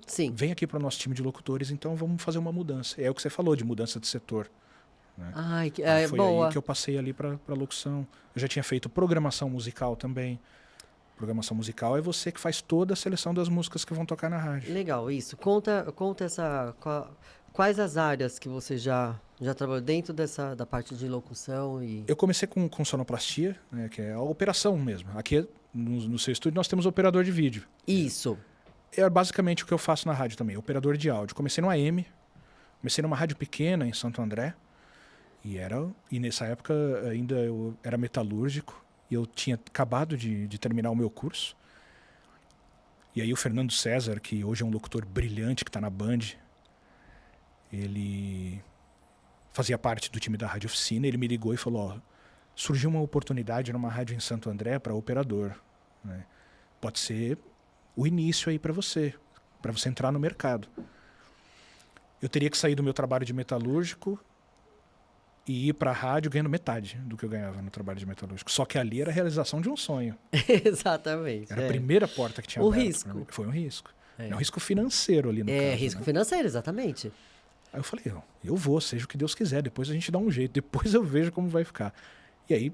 Sim. Vem aqui para o nosso time de locutores, então vamos fazer uma mudança. É o que você falou, de mudança de setor. Né? Ai, foi boa. aí que eu passei ali para locução. Eu já tinha feito programação musical também. Programação musical é você que faz toda a seleção das músicas que vão tocar na rádio. Legal, isso. Conta quais as áreas que você já trabalhou dentro da parte de locução e... Eu comecei com sonoplastia, né, que é a operação mesmo. Aqui no seu estúdio nós temos operador de vídeo. Isso. É basicamente o que eu faço na rádio também, operador de áudio. Comecei no AM, comecei numa rádio pequena em Santo André, e nessa época ainda eu era metalúrgico, e eu tinha acabado de terminar o meu curso. E aí o Fernando César, que hoje é um locutor brilhante, que está na Band, ele fazia parte do time da Rádio Oficina, ele me ligou e falou, ó, surgiu uma oportunidade numa rádio em Santo André para operador, né? Pode ser o início aí para você entrar no mercado. Eu teria que sair do meu trabalho de metalúrgico e ir para a rádio ganhando metade do que eu ganhava no trabalho de metalúrgico. Só que ali era a realização de um sonho. Exatamente. Era a primeira porta que tinha o aberto. Risco. Foi um risco. É um risco financeiro ali no caso. Risco né? financeiro, exatamente. Aí eu falei, eu vou, seja o que Deus quiser, depois a gente dá um jeito, depois eu vejo como vai ficar. E aí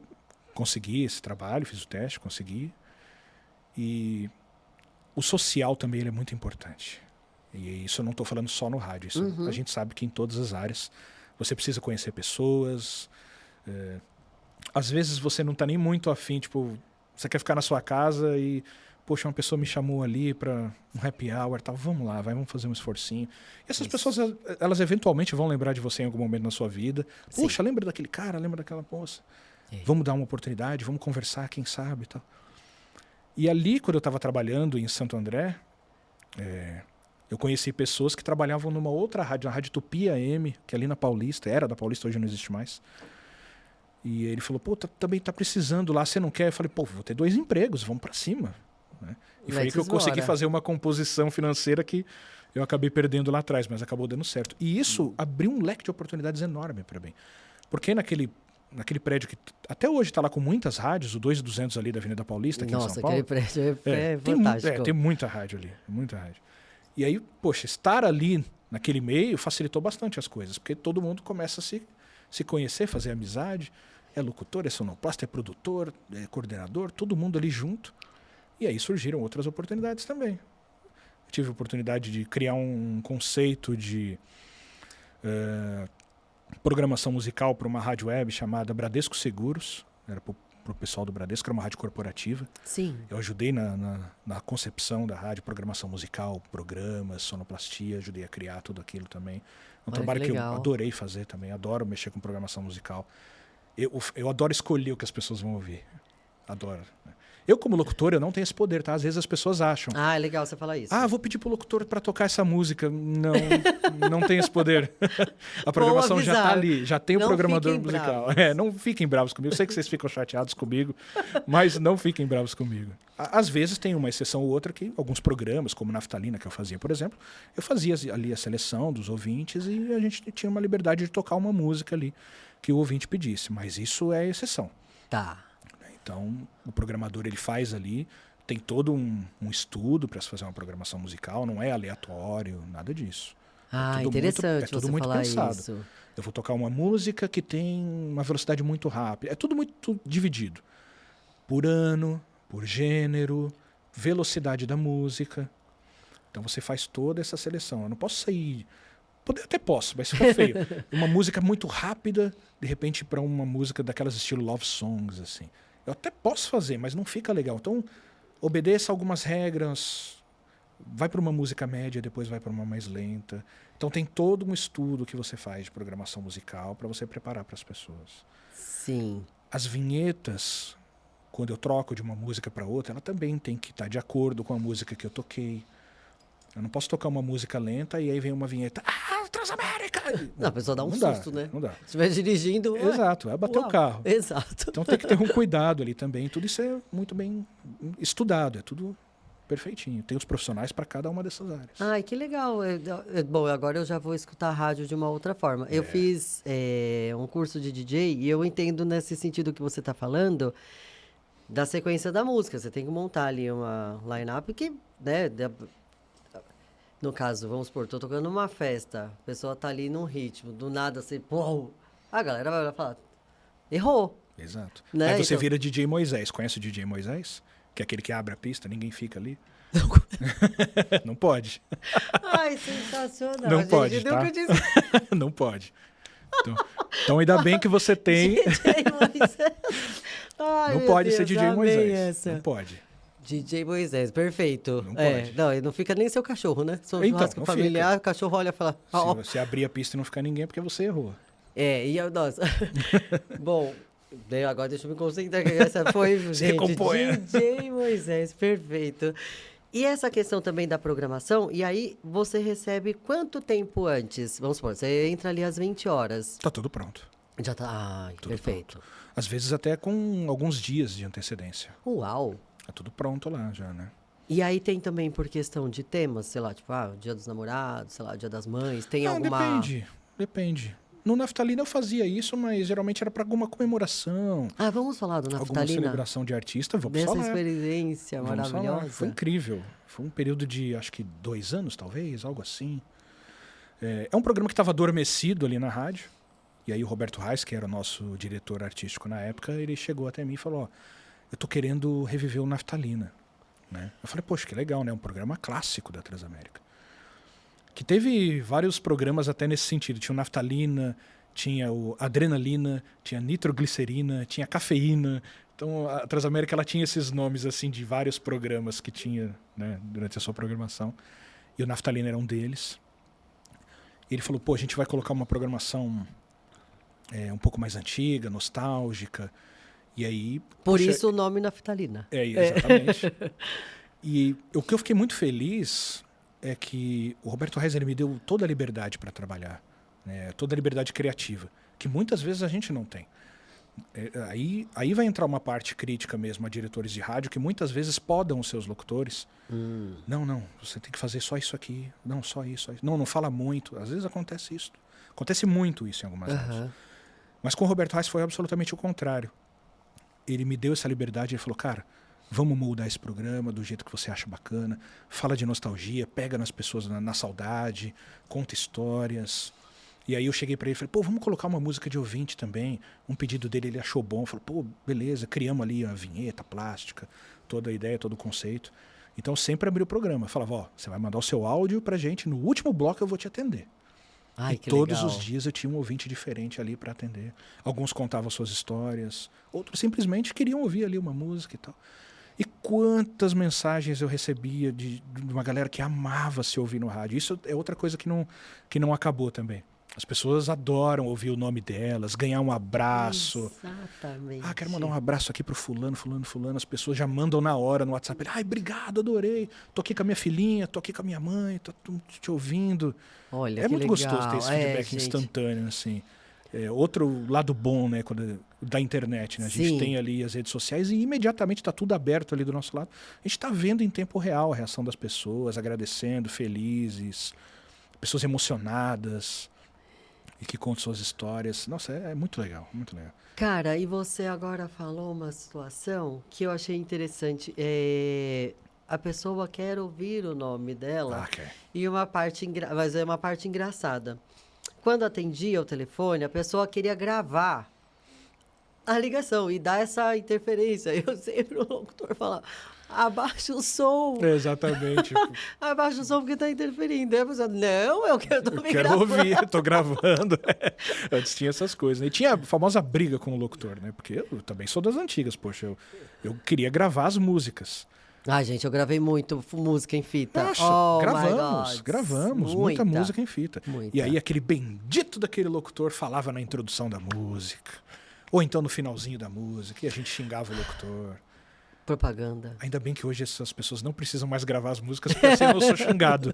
consegui esse trabalho, fiz o teste, consegui. E o social também ele é muito importante. E isso eu não estou falando só no rádio, isso a gente sabe que em todas as áreas você precisa conhecer pessoas. Às vezes você não está nem muito afim, tipo, você quer ficar na sua casa e, poxa, uma pessoa me chamou ali para um happy hour, tal, vamos lá, vamos fazer um esforcinho. E essas pessoas, elas eventualmente vão lembrar de você em algum momento na sua vida. Poxa, lembra daquele cara, lembra daquela moça. Vamos dar uma oportunidade, vamos conversar, quem sabe e tal. E ali, quando eu estava trabalhando em Santo André, eu conheci pessoas que trabalhavam numa outra rádio, na Rádio Tupi AM, que é ali na Paulista, era da Paulista, hoje não existe mais. E ele falou, pô, também tá precisando lá, você não quer? Eu falei, pô, vou ter 2 empregos, vamos para cima. Né? E foi aí que eu consegui fazer uma composição financeira que eu acabei perdendo lá atrás, mas acabou dando certo. E isso abriu um leque de oportunidades enorme para mim. Porque naquele prédio que até hoje está lá com muitas rádios, o 2200 ali da Avenida Paulista, aqui em São Paulo. Nossa, aquele prédio é fantástico. Tem muita rádio ali, muita rádio. E aí, poxa, estar ali naquele meio facilitou bastante as coisas, porque todo mundo começa a se conhecer, fazer amizade. É locutor, é sonoplasta, é produtor, é coordenador, todo mundo ali junto. E aí surgiram outras oportunidades também. Eu tive a oportunidade de criar um conceito de programação musical para uma rádio web chamada Bradesco Seguros. Era para o pro pessoal do Bradesco, era uma rádio corporativa. Sim. Eu ajudei na concepção da rádio, programação musical, programas, sonoplastia, ajudei a criar tudo aquilo também. É um Olha, trabalho que eu legal. adorei fazer também, adoro mexer com programação musical. Eu adoro escolher o que as pessoas vão ouvir. Adoro. Eu, como locutor, eu não tenho esse poder, tá? Às vezes as pessoas acham. Ah, é legal você falar isso. Ah, vou pedir pro locutor para tocar essa música. Não, não tem esse poder. A programação já tá ali, já tem o Não programador fiquem musical. bravos. Não fiquem bravos comigo. Eu sei que vocês ficam chateados comigo, mas não fiquem bravos comigo. Às vezes tem uma exceção ou outra que alguns programas, como Naftalina, que eu fazia, por exemplo, eu fazia ali a seleção dos ouvintes e a gente tinha uma liberdade de tocar uma música ali que o ouvinte pedisse, mas isso é exceção. Tá. Então, o programador ele faz ali, tem todo um estudo para se fazer uma programação musical, não é aleatório, nada disso. Ah, tudo interessante muito, tudo você muito falar pensado. isso. Eu vou tocar uma música que tem uma velocidade muito rápida. É tudo muito dividido. Por ano, por gênero, velocidade da música. Então você faz toda essa seleção. Eu não posso sair... Até posso, mas fica feio. Uma música muito rápida, de repente para uma música daquelas estilo love songs, assim. Eu até posso fazer, mas não fica legal. Então, obedeça algumas regras. Vai para uma música média, depois vai para uma mais lenta. Então tem todo um estudo que você faz de programação musical para você preparar para as pessoas. Sim. As vinhetas, quando eu troco de uma música para outra, ela também tem que estar de acordo com a música que eu toquei. Eu não posso tocar uma música lenta e aí vem uma vinheta. Ah, Transamérica! Não, a pessoa dá um Não susto, né? Não dá. Se estiver dirigindo... ué, Exato, é bater uau. o carro. Exato. Então tem que ter um cuidado ali também. Tudo isso é muito bem estudado, é tudo perfeitinho. Tem os profissionais para cada uma dessas áreas. Ai, que legal. Bom, agora eu já vou escutar a rádio de uma outra forma. Eu fiz um curso de DJ e eu entendo nesse sentido que você está falando da sequência da música. Você tem que montar ali uma line-up que, né, no caso, vamos supor, tô tocando numa festa, a pessoa tá ali num ritmo, do nada assim, pô, a galera vai olhar e falar, errou. Exato. Né? Aí você Então- vira DJ Moisés. Conhece o DJ Moisés? Que é aquele que abre a pista, ninguém fica ali. Não pode. Ai, sensacional. Não gente, pode, nunca tá? disse Não pode. Então ainda bem que você tem... DJ Moisés. Ai, Não meu pode Deus, ser DJ amei Moisés. essa. Não pode. DJ Moisés, perfeito. Não É, pode. não, e não fica nem seu cachorro, né? Seu Então, churrasco não familiar, o cachorro olha e fala... Se "Ó, você abrir a pista e não ficar ninguém, é porque você errou. é, e eu, nossa. Bom, agora deixa eu me concentrar, que essa foi, Se gente, recomponha. DJ Moisés, perfeito. E essa questão também da programação, e aí você recebe quanto tempo antes? Vamos supor, você entra ali às 20 horas. Tá tudo pronto. Já tá, ai, Tudo perfeito. Às vezes até com alguns dias de antecedência. Uau! Tá tudo pronto lá já, né? E aí tem também por questão de temas, sei lá, tipo, o Dia dos Namorados, sei lá, o Dia das Mães, tem alguma... Depende. No Naftalina eu fazia isso, mas geralmente era para alguma comemoração, Ah, vamos falar do alguma Naftalina? celebração de artista. Vamos Dessa falar. experiência Vamos falar. maravilhosa. Foi incrível. Foi um período de, acho que 2 anos, talvez, algo assim. É um programa que estava adormecido ali na rádio. E aí o Roberto Reis, que era o nosso diretor artístico na época, ele chegou até mim e falou, ó, eu tô querendo reviver o Naftalina. Né? Eu falei, poxa, que legal, né? Um programa clássico da Transamérica. Que teve vários programas até nesse sentido. Tinha o Naftalina, tinha o Adrenalina, tinha Nitroglicerina, tinha Cafeína. Então a Transamérica ela tinha esses nomes assim de vários programas que tinha, né, durante a sua programação. E o Naftalina era um deles. E ele falou, pô, a gente vai colocar uma programação um pouco mais antiga, nostálgica. E aí... Por poxa, isso o nome Naftalina. exatamente. E o que eu fiquei muito feliz é que o Roberto Reis ele me deu toda a liberdade para trabalhar, né? Toda a liberdade criativa, que muitas vezes a gente não tem. Aí vai entrar uma parte crítica mesmo a diretores de rádio, que muitas vezes podam os seus locutores. Não, você tem que fazer só isso aqui. Não, só isso. Só isso. Não fala muito. Às vezes acontece isso. Acontece muito isso em algumas rádios. Mas com o Roberto Reis foi absolutamente o contrário. Ele me deu essa liberdade, ele falou, cara, vamos moldar esse programa do jeito que você acha bacana, fala de nostalgia, pega nas pessoas na saudade, conta histórias. E aí eu cheguei para ele e falei, pô, vamos colocar uma música de ouvinte também. Um pedido dele, ele achou bom, falou, pô, beleza, criamos ali a vinheta plástica, toda a ideia, todo o conceito. Então sempre abri o programa, falava, ó, você vai mandar o seu áudio pra gente, no último bloco eu vou te atender. Ai, E que todos legal. os dias eu tinha um ouvinte diferente ali para atender. Alguns contavam suas histórias, outros simplesmente queriam ouvir ali uma música e tal. E quantas mensagens eu recebia de uma galera que amava se ouvir no rádio. Isso é outra coisa que não acabou também. As pessoas adoram ouvir o nome delas, ganhar um abraço. Exatamente. Ah, quero mandar um abraço aqui pro fulano, fulano, fulano. As pessoas já mandam na hora no WhatsApp. Ai, obrigado, adorei. Tô aqui com a minha filhinha, tô aqui com a minha mãe, tô te ouvindo. Olha, É que muito legal. gostoso ter esse feedback gente. instantâneo, assim. É, outro lado bom, né, da internet, né? A gente Sim. tem ali as redes sociais e imediatamente está tudo aberto ali do nosso lado. A gente está vendo em tempo real a reação das pessoas, agradecendo, felizes, pessoas emocionadas e que contam suas histórias. Nossa, é muito legal, muito legal. Cara, e você agora falou uma situação que eu achei interessante. A pessoa quer ouvir o nome dela e uma parte mas é uma parte engraçada. Quando atendia o telefone, a pessoa queria gravar a ligação e dar essa interferência. Eu sempre, o locutor falava, abaixa o som. Exatamente. Abaixa o som porque está interferindo. Aí a pessoa, não, eu quero Eu quero ouvir, eu tô gravando. Antes tinha essas coisas, né? E tinha a famosa briga com o locutor, né? Porque eu também sou das antigas, poxa. Eu queria gravar as músicas. Ai, gente, eu gravei muito música em fita. Nossa, Oh, my gravamos, God. muita música em fita. Muita. E aí aquele bendito daquele locutor falava na introdução da música, ou então no finalzinho da música, e a gente xingava o locutor. Propaganda. Ainda bem que hoje essas pessoas não precisam mais gravar as músicas, porque assim eu não sou xingado.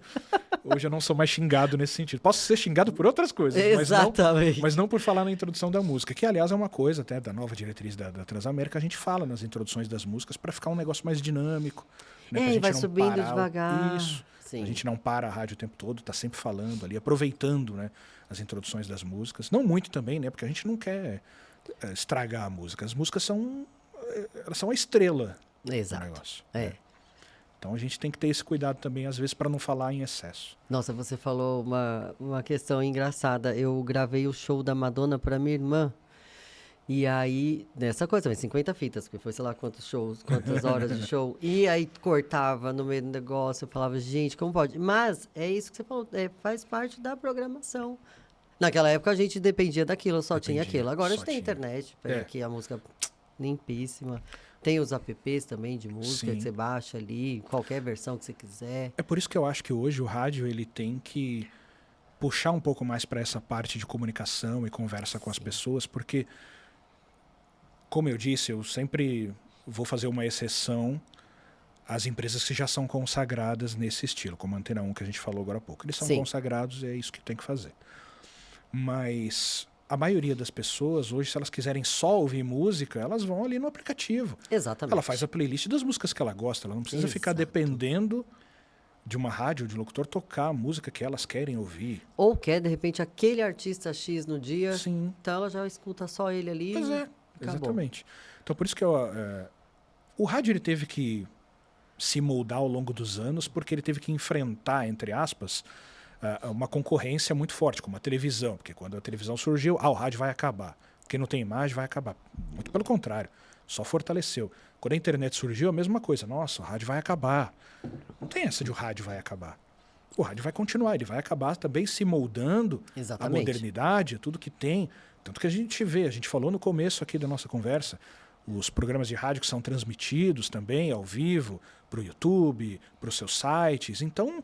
Hoje eu não sou mais xingado nesse sentido. Posso ser xingado por outras coisas, Exatamente. mas não por falar na introdução da música, que aliás é uma coisa até da nova diretriz da Transamérica, a gente fala nas introduções das músicas para ficar um negócio mais dinâmico. Né, pra E gente vai não subindo parar devagar. Isso. Sim. A gente não para a rádio o tempo todo, tá sempre falando ali, aproveitando, né, as introduções das músicas. Não muito também, né, porque a gente não quer estragar a música. As músicas elas são a estrela Exato. do negócio. É. Né? Então a gente tem que ter esse cuidado também, às vezes, para não falar em excesso. Nossa, você falou uma questão engraçada. Eu gravei o show da Madonna para minha irmã. E aí, nessa coisa também, 50 fitas, porque foi sei lá quantos shows, quantas horas de show. E aí cortava no meio do negócio, eu falava, gente, como pode? Mas é isso que você falou, faz parte da programação. Naquela época a gente dependia daquilo, só tinha aquilo. Agora a gente tem internet, pega aqui a música limpíssima. Tem os apps também de música que você baixa ali, qualquer versão que você quiser. É por isso que eu acho que hoje o rádio ele tem que puxar um pouco mais para essa parte de comunicação e conversa com as pessoas, porque, como eu disse, eu sempre vou fazer uma exceção às empresas que já são consagradas nesse estilo, como a Antena 1 que a gente falou agora há pouco. Eles são consagrados e é isso que tem que fazer. Mas a maioria das pessoas hoje, se elas quiserem só ouvir música, elas vão ali no aplicativo. Exatamente. Ela faz a playlist das músicas que ela gosta, ela não precisa ficar dependendo de uma rádio ou de um locutor tocar a música que elas querem ouvir. Ou quer, de repente, aquele artista X no dia, Sim. então ela já escuta só ele ali. Pois é, exatamente. Então por isso que o rádio ele teve que se moldar ao longo dos anos, porque ele teve que enfrentar, entre aspas, uma concorrência muito forte, como a televisão, porque quando a televisão surgiu, o rádio vai acabar. Porque não tem imagem, vai acabar. Muito pelo contrário, só fortaleceu. Quando a internet surgiu, a mesma coisa. Nossa, o rádio vai acabar. Não tem essa de o rádio vai acabar. O rádio vai continuar, ele vai acabar também se moldando à modernidade, a tudo que tem. Tanto que a gente falou no começo aqui da nossa conversa, os programas de rádio que são transmitidos também ao vivo, para o YouTube, para os seus sites. Então,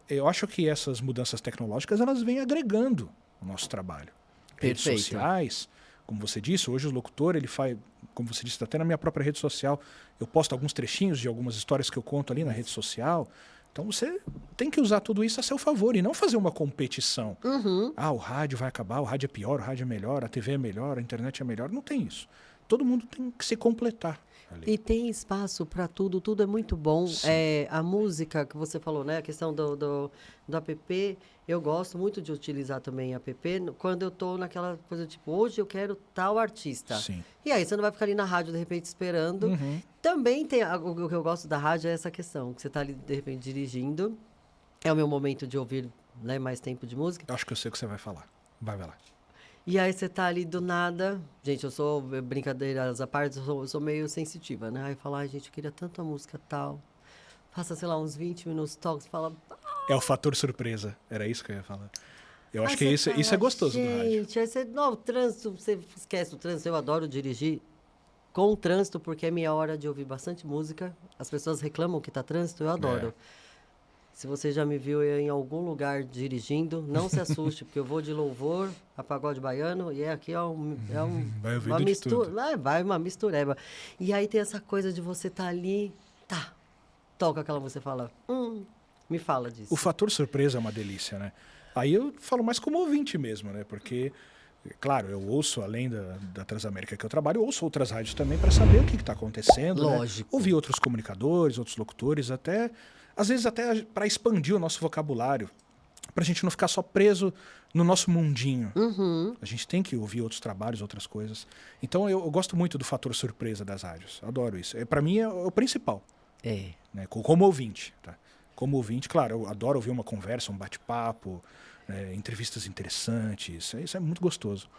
eu acho que essas mudanças tecnológicas elas vêm agregando o nosso trabalho. Redes sociais, como você disse, hoje o locutor, ele faz, como você disse, até na minha própria rede social, eu posto alguns trechinhos de algumas histórias que eu conto ali na rede social. Então você tem que usar tudo isso a seu favor e não fazer uma competição. O rádio vai acabar, o rádio é pior, o rádio é melhor, a TV é melhor, a internet é melhor. Não tem isso. Todo mundo tem que se completar. Ali. E tem espaço para tudo, tudo é muito bom. A música que você falou, né? A questão do app, eu gosto muito de utilizar também app quando eu estou naquela coisa tipo, hoje eu quero tal artista. Sim. E aí você não vai ficar ali na rádio, de repente, esperando. Também tem, o que eu gosto da rádio é essa questão, que você está ali, de repente, dirigindo. É o meu momento de ouvir, né, mais tempo de música. Eu acho que eu sei o que você vai falar. Vai lá. E aí você tá ali do nada. Gente, eu sou, brincadeiras à parte, eu sou meio sensitiva, né? Aí fala, gente, eu queria tanto a música tal. Passa, sei lá, uns 20 minutos, toca, você fala... É o fator surpresa. Era isso que eu ia falar. Eu acho Aí que você isso é fala, gostoso do rádio. gente, aí você, não, o trânsito, você esquece o trânsito. Eu adoro dirigir com o trânsito, porque é minha hora de ouvir bastante música. As pessoas reclamam que tá trânsito, eu adoro. Se você já me viu em algum lugar dirigindo, não se assuste, porque eu vou de louvor a pagode baiano e aqui é Vai ouvindo uma de mistura. tudo. Vai uma mistureba. E aí tem essa coisa de você estar ali, toca aquela música e fala, me fala disso. O fator surpresa é uma delícia, né? Aí eu falo mais como ouvinte mesmo, né? Porque, claro, eu ouço, além da Transamérica que eu trabalho, eu ouço outras rádios também para saber o que está acontecendo. Lógico. Né? Ouvir outros comunicadores, outros locutores, até às vezes até para expandir o nosso vocabulário, para a gente não ficar só preso no nosso mundinho. A gente tem que ouvir outros trabalhos, outras coisas. Então eu gosto muito do fator surpresa das rádios. Adoro isso. Para mim é o principal. Né? Como ouvinte, tá? Como ouvinte, claro, eu adoro ouvir uma conversa, um bate-papo, entrevistas interessantes. Isso é muito gostoso.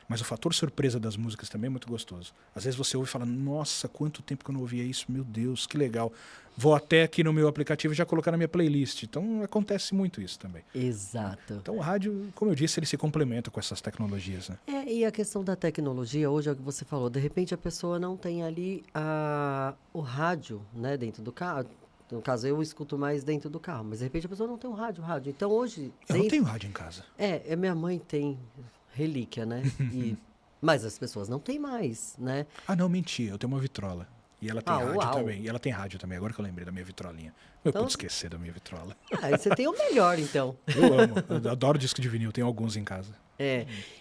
Mas o fator surpresa das músicas também é muito gostoso. Às vezes você ouve e fala, nossa, quanto tempo que eu não ouvia isso, meu Deus, que legal. Vou até aqui no meu aplicativo e já colocar na minha playlist. Então acontece muito isso também. Exato. Então o rádio, como eu disse, ele se complementa com essas tecnologias, né? E a questão da tecnologia, hoje é o que você falou, de repente a pessoa não tem ali o rádio, né, dentro do carro. No caso, eu escuto mais dentro do carro, mas de repente a pessoa não tem um rádio. Então hoje... Eu não tenho rádio em casa. Minha mãe tem relíquia, né? Mas as pessoas não têm mais, né? Ah, não, menti, eu tenho uma vitrola. E ela tem rádio uau. também. E ela tem rádio também, agora que eu lembrei da minha vitrolinha. Eu Então- pude esquecer da minha vitrola. Aí você tem o melhor, então. Eu amo, eu adoro disco de vinil, tenho alguns em casa.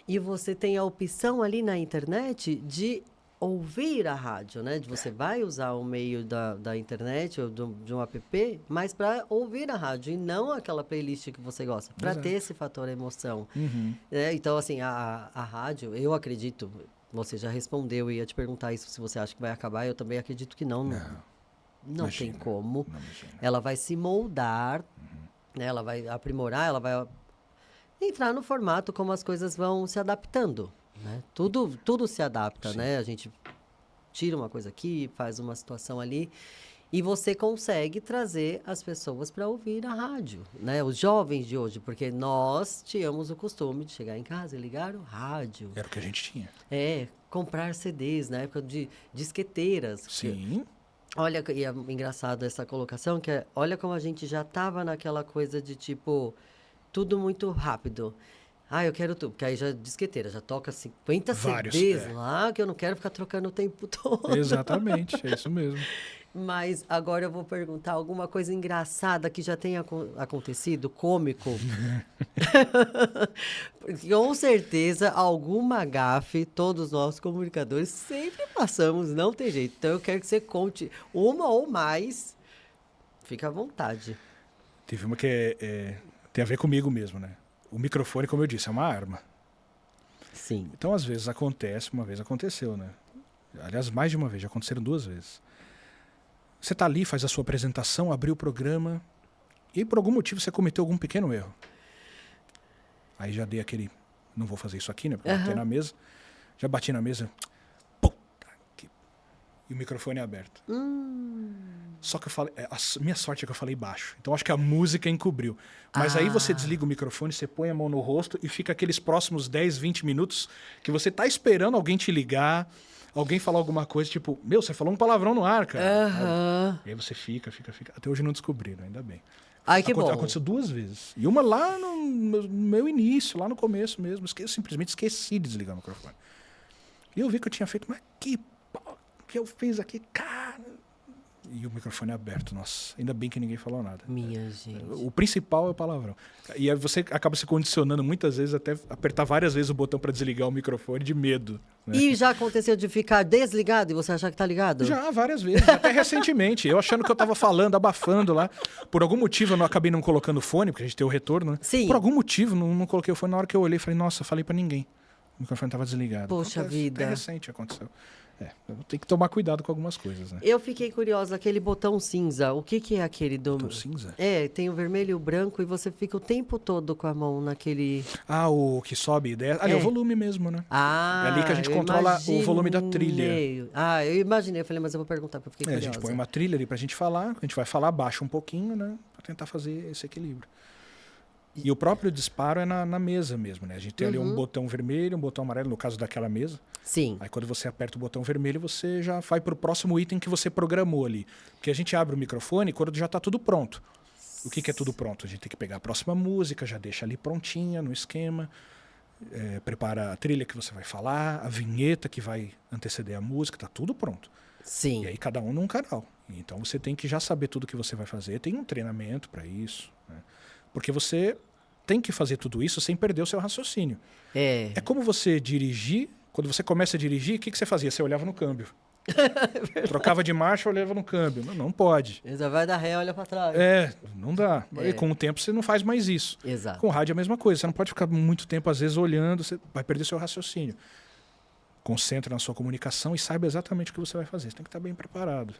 E você tem a opção ali na internet de ouvir a rádio, né? De você vai usar o meio da internet ou de um app, mas para ouvir a rádio e não aquela playlist que você gosta, para Exato. ter esse fator emoção. Uhum. Então, assim, a rádio, eu acredito, você já respondeu, ia te perguntar isso, se você acha que vai acabar, eu também acredito que não. Não tem Imagina, como. não imagina. Ela vai se moldar, né? Ela vai aprimorar, ela vai entrar no formato como as coisas vão se adaptando, né? Tudo se adapta, Sim. né? A gente tira uma coisa aqui, faz uma situação ali, e você consegue trazer as pessoas para ouvir a rádio, né? Os jovens de hoje, porque nós tínhamos o costume de chegar em casa e ligar o rádio. Era o que a gente tinha. Comprar CDs na época de disqueteiras. Sim. Olha, e é engraçado essa colocação, olha como a gente já tava naquela coisa de tipo, tudo muito rápido. Eu quero tudo, porque aí já disqueteira, já toca 50 Vários, CDs lá, que eu não quero ficar trocando o tempo todo. Exatamente, é isso mesmo. Mas agora eu vou perguntar alguma coisa engraçada que já tenha acontecido, cômico. Com certeza, alguma gafe, todos nós comunicadores sempre passamos, não tem jeito. Então eu quero que você conte uma ou mais. Fica à vontade. Teve uma que tem a ver comigo mesmo, né? O microfone, como eu disse, é uma arma. Sim. Então, às vezes acontece, uma vez aconteceu, né? Aliás, mais de uma vez, já aconteceram 2 vezes. Você está ali, faz a sua apresentação, abriu o programa e por algum motivo você cometeu algum pequeno erro. Aí já dei aquele, não vou fazer isso aqui, né? Porque bati na mesa. Já bati na mesa. Puta que... E o microfone é aberto. Só que eu falei, a minha sorte é que eu falei baixo. Então acho que a música encobriu. Mas aí você desliga o microfone, você põe a mão no rosto e fica aqueles próximos 10, 20 minutos que você tá esperando alguém te ligar, alguém falar alguma coisa, tipo, meu, você falou um palavrão no ar, cara. E aí você fica. Até hoje não descobriram, ainda bem. Ai, que bom. Aconteceu 2 vezes. E uma lá no meu início, lá no começo mesmo. Eu simplesmente esqueci de desligar o microfone. E eu vi que eu tinha feito, mas que pau que eu fiz aqui, cara. E o microfone é aberto, nossa. Ainda bem que ninguém falou nada. Minha gente. O principal é o palavrão. E aí você acaba se condicionando muitas vezes até apertar várias vezes o botão para desligar o microfone de medo. Né? E já aconteceu de ficar desligado e você achar que tá ligado? Já, várias vezes. Até recentemente. Eu achando que eu tava falando, abafando lá. Por algum motivo eu não acabei não colocando fone, porque a gente tem o retorno, né? Sim. Por algum motivo não coloquei o fone. Na hora que eu olhei, falei, nossa, falei para ninguém. O microfone tava desligado. Poxa vida. Até recente aconteceu. Tem que tomar cuidado com algumas coisas, né? Eu fiquei curiosa, aquele botão cinza, o que é aquele do... Botão cinza? Tem o vermelho e o branco e você fica o tempo todo com a mão naquele... O que sobe e desce. É o volume mesmo, né? É ali que a gente eu controla o volume da imaginei. trilha. Eu imaginei. Eu falei, mas eu vou perguntar, porque eu fiquei A curiosa. gente põe uma trilha ali pra gente falar. A gente vai falar, baixa um pouquinho, né? Pra tentar fazer esse equilíbrio. E o próprio disparo é na mesa mesmo, né? A gente tem ali um botão vermelho, um botão amarelo, no caso daquela mesa. Sim. Aí quando você aperta o botão vermelho, você já vai para o próximo item que você programou ali. Porque a gente abre o microfone quando já está tudo pronto. O que é tudo pronto? A gente tem que pegar a próxima música, já deixa ali prontinha no esquema, prepara a trilha que você vai falar, a vinheta que vai anteceder a música, tá tudo pronto. Sim. E aí cada um num canal. Então você tem que já saber tudo que você vai fazer, tem um treinamento para isso, né? Porque você tem que fazer tudo isso sem perder o seu raciocínio. É como você dirigir, quando você começa a dirigir, o que você fazia? Você olhava no câmbio. Trocava de marcha, olhava no câmbio. Não pode. Você vai dar ré, olha pra trás. Não dá. E com o tempo você não faz mais isso. Exato. Com rádio é a mesma coisa. Você não pode ficar muito tempo, às vezes, olhando, você vai perder seu raciocínio. Concentre na sua comunicação e saiba exatamente o que você vai fazer. Você tem que estar bem preparado.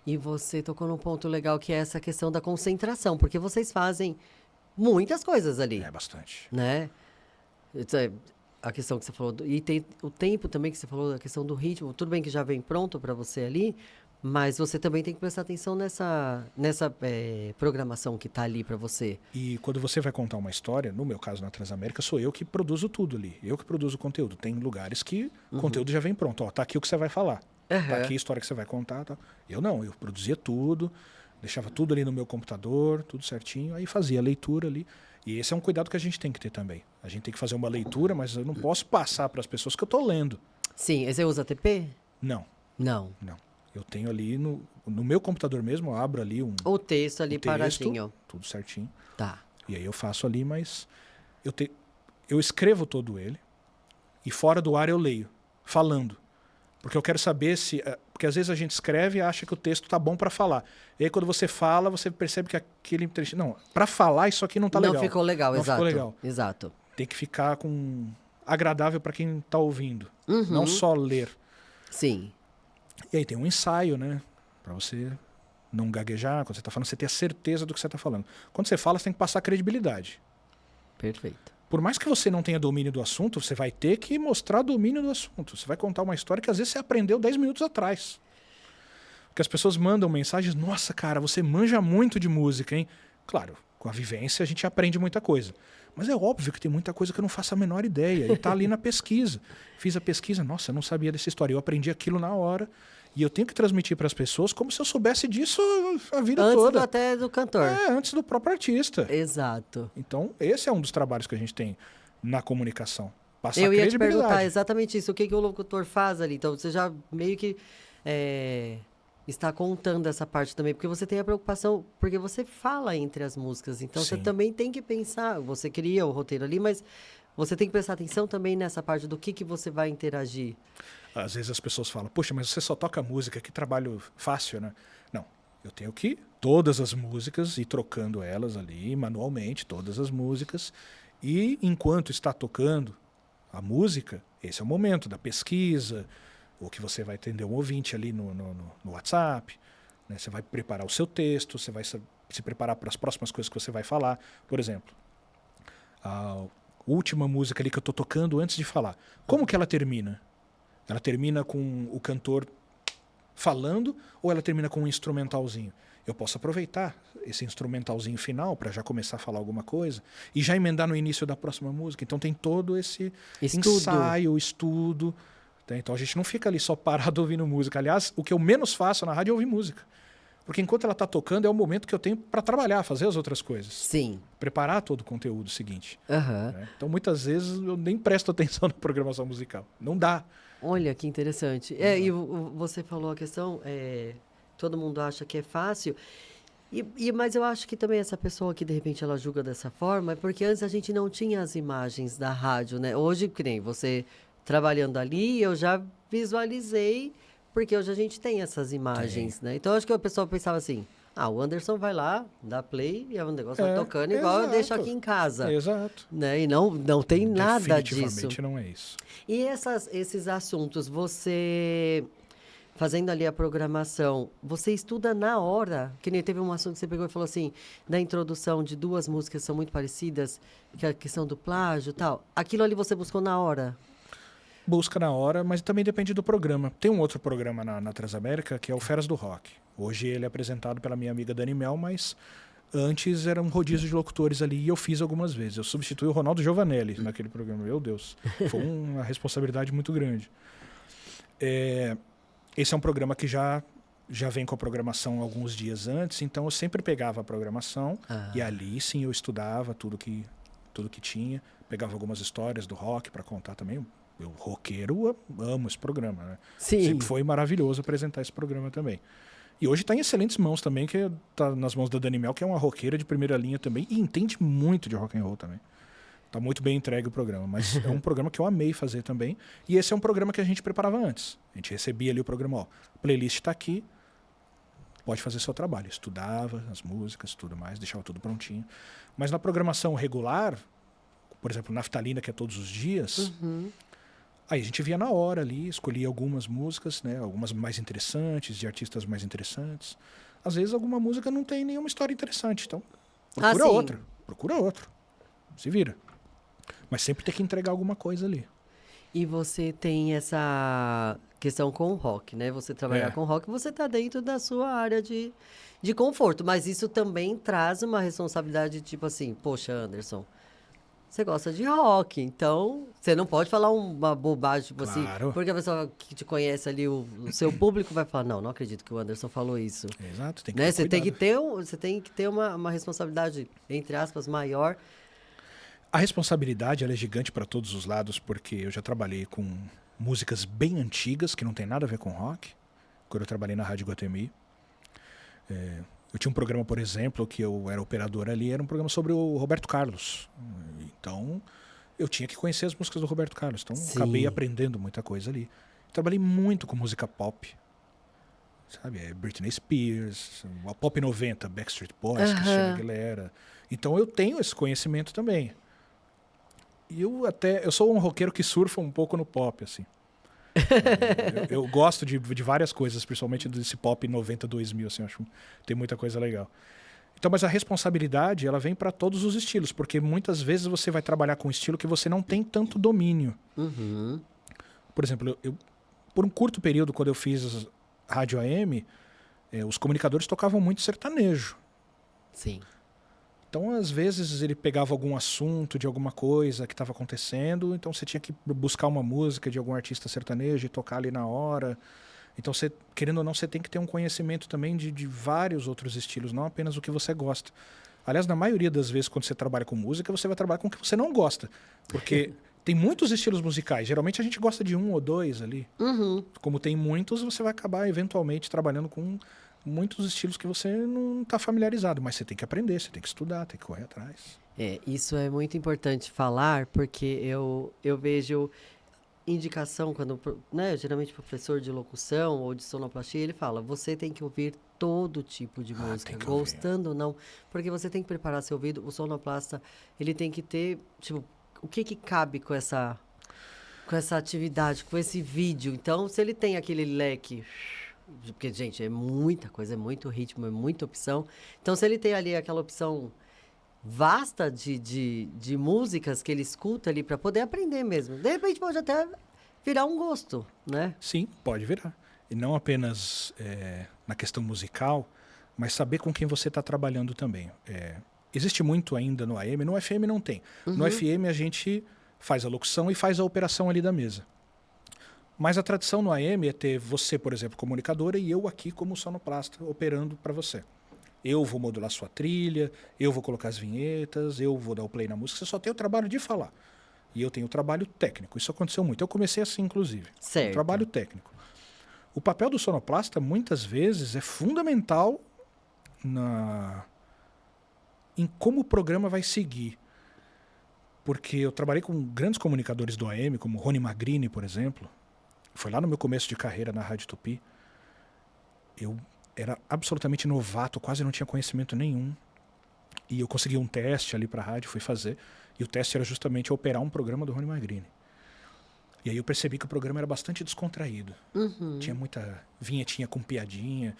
E você tocou num ponto legal que é essa questão da concentração, porque vocês fazem muitas coisas ali, Bastante. né? A questão que você falou, e tem o tempo também que você falou, a questão do ritmo, tudo bem que já vem pronto para você ali, mas você também tem que prestar atenção nessa programação que está ali para você. E quando você vai contar uma história, no meu caso na Transamérica, sou eu que produzo tudo ali. Eu que produzo o conteúdo. Tem lugares que o conteúdo já vem pronto. Ó, tá aqui o que você vai falar. Tá aqui a história que você vai contar. Tá. Eu não, eu produzia tudo, deixava tudo ali no meu computador, tudo certinho, aí fazia a leitura ali. E esse é um cuidado que a gente tem que ter também. A gente tem que fazer uma leitura, mas eu não posso passar para as pessoas que eu estou lendo. Sim, e você usa TP? Não. Não. Eu tenho ali no meu computador mesmo, eu abro ali o texto ali paradinho. Tudo certinho. Tá. E aí eu faço ali, mas eu escrevo todo ele e fora do ar eu leio, falando. Porque eu quero saber se... Porque às vezes a gente escreve e acha que o texto tá bom para falar. E aí quando você fala, você percebe que aquele trecho... Não, para falar isso aqui não tá legal. Não ficou legal, não exato. Ficou legal. Exato. Tem que ficar agradável para quem tá ouvindo. Não só ler. Sim. E aí tem um ensaio, né? Para você não gaguejar. Quando você tá falando, você ter a certeza do que você tá falando. Quando você fala, você tem que passar credibilidade. Perfeito. Por mais que você não tenha domínio do assunto, você vai ter que mostrar domínio do assunto. Você vai contar uma história que às vezes você aprendeu 10 minutos atrás. Porque as pessoas mandam mensagens, nossa, cara, você manja muito de música, hein? Claro, com a vivência a gente aprende muita coisa. Mas é óbvio que tem muita coisa que eu não faço a menor ideia. E tá ali na pesquisa. Fiz a pesquisa, nossa, eu não sabia dessa história. Eu aprendi aquilo na hora. E eu tenho que transmitir para as pessoas como se eu soubesse disso a vida toda. Antes até do cantor. Antes do próprio artista. Exato. Então, esse é um dos trabalhos que a gente tem na comunicação. Passar Eu ia te credibilidade. perguntar exatamente isso. O que o locutor faz ali? Então, você já meio que está contando essa parte também. Porque você tem a preocupação... Porque você fala entre as músicas. Então, você Sim. também tem que pensar... Você cria o roteiro ali, mas... Você tem que prestar atenção também nessa parte do que você vai interagir. Às vezes as pessoas falam, poxa, mas você só toca música, que trabalho fácil, né? Não, eu tenho que todas as músicas ir trocando elas ali manualmente, todas as músicas. E enquanto está tocando a música, esse é o momento da pesquisa, ou que você vai atender um ouvinte ali no WhatsApp, né? Você vai preparar o seu texto, você vai se preparar para as próximas coisas que você vai falar. Por exemplo, a última música ali que eu estou tocando antes de falar. Como que ela termina? Ela termina com o cantor falando ou ela termina com um instrumentalzinho? Eu posso aproveitar esse instrumentalzinho final para já começar a falar alguma coisa e já emendar no início da próxima música. Então tem todo esse ensaio, estudo. Então a gente não fica ali só parado ouvindo música. Aliás, o que eu menos faço na rádio é ouvir música. Porque enquanto ela está tocando, é o momento que eu tenho para trabalhar, fazer as outras coisas. Sim. Preparar todo o conteúdo seguinte. Né? Então, muitas vezes, eu nem presto atenção na programação musical. Não dá. Olha, que interessante. E você falou a questão, todo mundo acha que é fácil, mas eu acho que também essa pessoa que, de repente, ela julga dessa forma, é porque antes a gente não tinha as imagens da rádio, né? Hoje, que nem você trabalhando ali, eu já visualizei... Porque hoje a gente tem essas imagens, né? Então, acho que o pessoal pensava assim, o Anderson vai lá, dá play, e o negócio vai tocando igual eu deixo aqui em casa. Exato. Né? E não tem nada disso. Definitivamente não é isso. E esses assuntos, você... Fazendo ali a programação, você estuda na hora? Que nem teve um assunto que você pegou e falou assim, da introdução de duas músicas que são muito parecidas, que é a questão do plágio e tal. Aquilo ali você buscou na hora? Busca na hora, mas também depende do programa. Tem um outro programa na Transamérica que é o Feras do Rock. Hoje ele é apresentado pela minha amiga Dani Mel, mas Antes era um rodízio de locutores ali e eu fiz algumas vezes. Eu substituí o Ronaldo Giovanelli naquele programa. Meu Deus, foi uma responsabilidade muito grande. Esse é um programa que já vem com a programação alguns dias antes, então eu sempre pegava a programação e ali sim eu estudava tudo que tinha, pegava algumas histórias do rock para contar também. Eu, roqueiro, amo esse programa, né? Sim. Sempre foi maravilhoso apresentar esse programa também. E hoje está em excelentes mãos também, que está nas mãos da Dani Mel, que é uma roqueira de primeira linha também e entende muito de rock and roll também. Está muito bem entregue o programa, mas é um programa que eu amei fazer também. E esse é um programa que a gente preparava antes. A gente recebia ali o programa, ó, a playlist está aqui, pode fazer seu trabalho. Estudava as músicas, tudo mais, deixava tudo prontinho. Mas na programação regular, por exemplo, Naftalina, que é todos os dias, aí a gente via na hora ali, escolhia algumas músicas, né, algumas mais interessantes, de artistas mais interessantes. Às vezes alguma música não tem nenhuma história interessante, então procura outra. Se vira. Mas sempre tem que entregar alguma coisa ali. E você tem essa questão com o rock, né? Você trabalhar com rock, você está dentro da sua área de conforto. Mas isso também traz uma responsabilidade, tipo assim, poxa, Anderson, você gosta de rock, então você não pode falar uma bobagem, tipo assim, porque a pessoa que te conhece ali, o seu público vai falar, não acredito que o Anderson falou isso. Exato, tem que né? ter cuidado. Você tem que ter uma responsabilidade, entre aspas, maior. A responsabilidade ela é gigante para todos os lados, porque eu já trabalhei com músicas bem antigas, que não tem nada a ver com rock, quando eu trabalhei na Rádio Guatemi. Eu tinha um programa, por exemplo, que eu era operador ali, era um programa sobre o Roberto Carlos. Então, eu tinha que conhecer as músicas do Roberto Carlos. Então, acabei aprendendo muita coisa ali. Trabalhei muito com música pop. Sabe? Britney Spears, a Pop 90, Backstreet Boys, Christina Aguilera. Então, eu tenho esse conhecimento também. E eu sou um roqueiro que surfa um pouco no pop, assim. eu gosto de várias coisas, principalmente desse pop 90, 2000, assim, acho que tem muita coisa legal. Então, mas a responsabilidade, ela vem para todos os estilos, porque muitas vezes você vai trabalhar com um estilo que você não tem tanto domínio. Por exemplo, por um curto período, quando eu fiz rádio AM, os comunicadores tocavam muito sertanejo. Sim. Então, às vezes, ele pegava algum assunto de alguma coisa que estava acontecendo, então você tinha que buscar uma música de algum artista sertanejo e tocar ali na hora. Então, você, querendo ou não, você tem que ter um conhecimento também de vários outros estilos, não apenas o que você gosta. Aliás, na maioria das vezes, quando você trabalha com música, você vai trabalhar com o que você não gosta. Porque tem muitos estilos musicais. Geralmente, a gente gosta de um ou dois ali. Como tem muitos, você vai acabar, eventualmente, trabalhando com muitos estilos que você não está familiarizado, mas você tem que aprender, você tem que estudar, tem que correr atrás. Isso é muito importante falar, porque eu vejo indicação, quando, né, geralmente professor de locução ou de sonoplastia, ele fala, você tem que ouvir todo tipo de música, gostando ou não, porque você tem que preparar seu ouvido, o sonoplasta, ele tem que ter, tipo, o que cabe com essa atividade, com esse vídeo. Então, se ele tem aquele leque, porque, gente, é muita coisa, é muito ritmo, é muita opção. Então, se ele tem ali aquela opção vasta de músicas que ele escuta ali para poder aprender mesmo, de repente pode até virar um gosto, né? Sim, pode virar. E não apenas na questão musical, mas saber com quem você está trabalhando também. Existe muito ainda no AM, no FM não tem. No FM a gente faz a locução e faz a operação ali da mesa. Mas a tradição no AM é ter você, por exemplo, comunicadora, e eu aqui como sonoplasta operando para você. Eu vou modular sua trilha, eu vou colocar as vinhetas, eu vou dar o play na música. Você só tem o trabalho de falar. E eu tenho o trabalho técnico. Isso aconteceu muito. Eu comecei assim, inclusive. Certo. O trabalho técnico. O papel do sonoplasta, muitas vezes, é fundamental em como o programa vai seguir. Porque eu trabalhei com grandes comunicadores do AM, como Rony Magrini, por exemplo. Foi lá no meu começo de carreira na Rádio Tupi. Eu era absolutamente novato, quase não tinha conhecimento nenhum. E eu consegui um teste ali para a rádio, fui fazer. E o teste era justamente operar um programa do Rony Magrini. E aí eu percebi que o programa era bastante descontraído. Tinha muita vinhetinha com piadinha.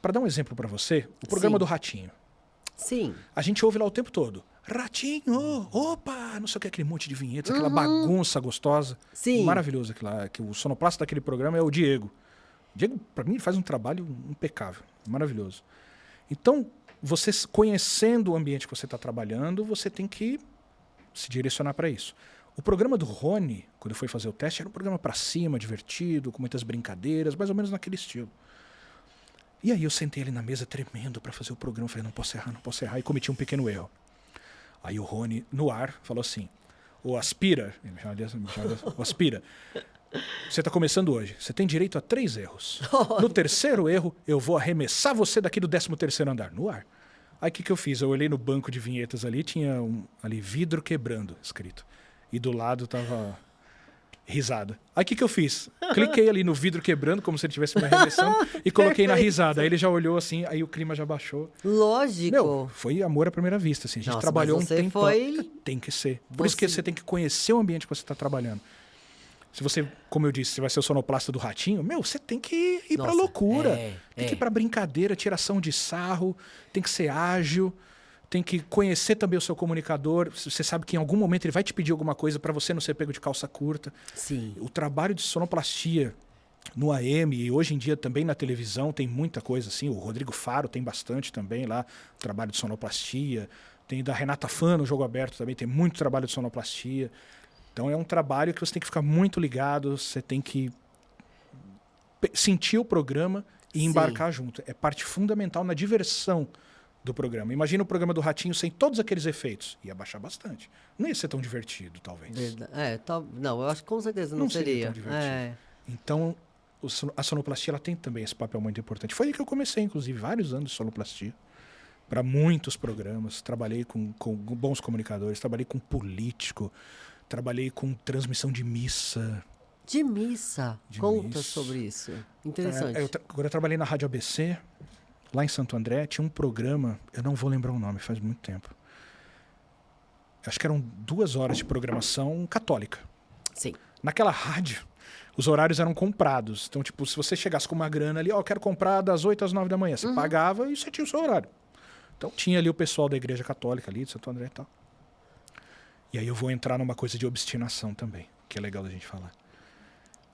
Para dar um exemplo para você, o programa do Ratinho. Sim. A gente ouve lá o tempo todo. Ratinho, opa, não sei o que, aquele monte de vinhetas, aquela bagunça gostosa. Sim. Maravilhoso aquilo lá. Que o sonoplasta daquele programa é o Diego. O Diego, para mim, faz um trabalho impecável, maravilhoso. Então, você conhecendo o ambiente que você está trabalhando, você tem que se direcionar para isso. O programa do Rony, quando eu fui fazer o teste, era um programa para cima, divertido, com muitas brincadeiras, mais ou menos naquele estilo. E aí eu sentei ali na mesa tremendo para fazer o programa, falei, não posso errar, e cometi um pequeno erro. Aí o Rony, no ar, falou assim, ô Aspira, ô Aspira, você está começando hoje, você tem direito a 3 erros. No terceiro erro, eu vou arremessar você daqui do 13º andar, no ar. Aí o que eu fiz? Eu olhei no banco de vinhetas ali, tinha ali vidro quebrando escrito. E do lado tava risada. Aí o que eu fiz? Cliquei ali no vidro quebrando, como se ele estivesse me arremessando, e coloquei na risada. Aí ele já olhou assim, aí o clima já baixou. Lógico. Meu, foi amor à primeira vista. Assim. A gente trabalhou um tempo. Tem que ser. Por isso que você tem que conhecer o ambiente que você está trabalhando. Se você, como eu disse, você vai ser o sonoplasta do Ratinho, meu, você tem que ir pra loucura. Tem que ir pra brincadeira, tiração de sarro, tem que ser ágil, tem que conhecer também o seu comunicador. Você sabe que em algum momento ele vai te pedir alguma coisa para você não ser pego de calça curta. Sim. O trabalho de sonoplastia no AM e hoje em dia também na televisão tem muita coisa assim. O Rodrigo Faro tem bastante também lá, trabalho de sonoplastia. Tem da Renata Fã no Jogo Aberto também, tem muito trabalho de sonoplastia. Então é um trabalho que você tem que ficar muito ligado, você tem que sentir o programa e embarcar junto. É parte fundamental na diversão do programa. Imagina o programa do Ratinho sem todos aqueles efeitos. Ia baixar bastante. Não ia ser tão divertido, talvez. Não, eu acho que com certeza não seria. Tão divertido. Então, a sonoplastia ela tem também esse papel muito importante. Foi aí que eu comecei, inclusive, vários anos de sonoplastia. Para muitos programas. Trabalhei com bons comunicadores, trabalhei com político, trabalhei com transmissão de missa. De missa? Conta sobre isso. Interessante. Agora eu trabalhei na Rádio ABC, lá em Santo André. Tinha um programa, eu não vou lembrar o nome, faz muito tempo. Acho que eram 2 horas de programação católica. Sim. Naquela rádio, os horários eram comprados. Então, tipo, se você chegasse com uma grana ali, eu quero comprar das 8 às 9 da manhã. Você pagava e você tinha o seu horário. Então, tinha ali o pessoal da Igreja Católica ali, de Santo André e tal. E aí eu vou entrar numa coisa de obstinação também, que é legal da gente falar.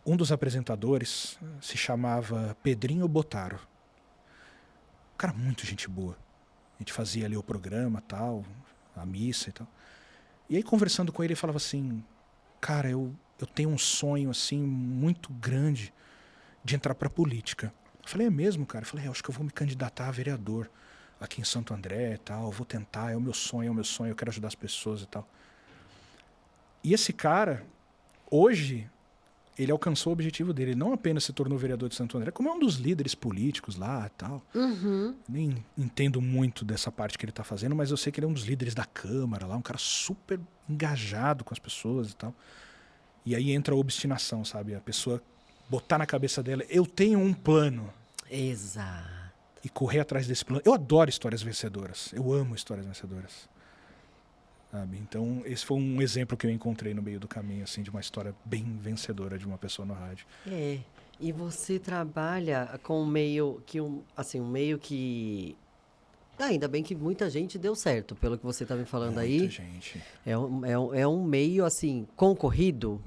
Um dos apresentadores se chamava Pedrinho Botaro. Um cara muito gente boa. A gente fazia ali o programa, tal, a missa e tal. E aí conversando com ele, ele falava assim, cara, eu tenho um sonho assim muito grande de entrar pra política. Eu falei, é mesmo, cara? Eu falei, acho que eu vou me candidatar a vereador aqui em Santo André e tal, eu vou tentar, é o meu sonho, eu quero ajudar as pessoas e tal. E esse cara, hoje, ele alcançou o objetivo dele. Ele não apenas se tornou vereador de Santo André, como é um dos líderes políticos lá e tal. Nem entendo muito dessa parte que ele está fazendo, mas eu sei que ele é um dos líderes da Câmara lá, um cara super engajado com as pessoas e tal. E aí entra a obstinação, sabe? A pessoa botar na cabeça dela, eu tenho um plano. Exato. E correr atrás desse plano. Eu adoro histórias vencedoras. Eu amo histórias vencedoras. Sabe? Então, esse foi um exemplo que eu encontrei no meio do caminho, assim, de uma história bem vencedora de uma pessoa no rádio. E você trabalha com um meio que... Ainda bem que muita gente deu certo, pelo que você está me falando aí. Muita gente. É um meio, assim, concorrido?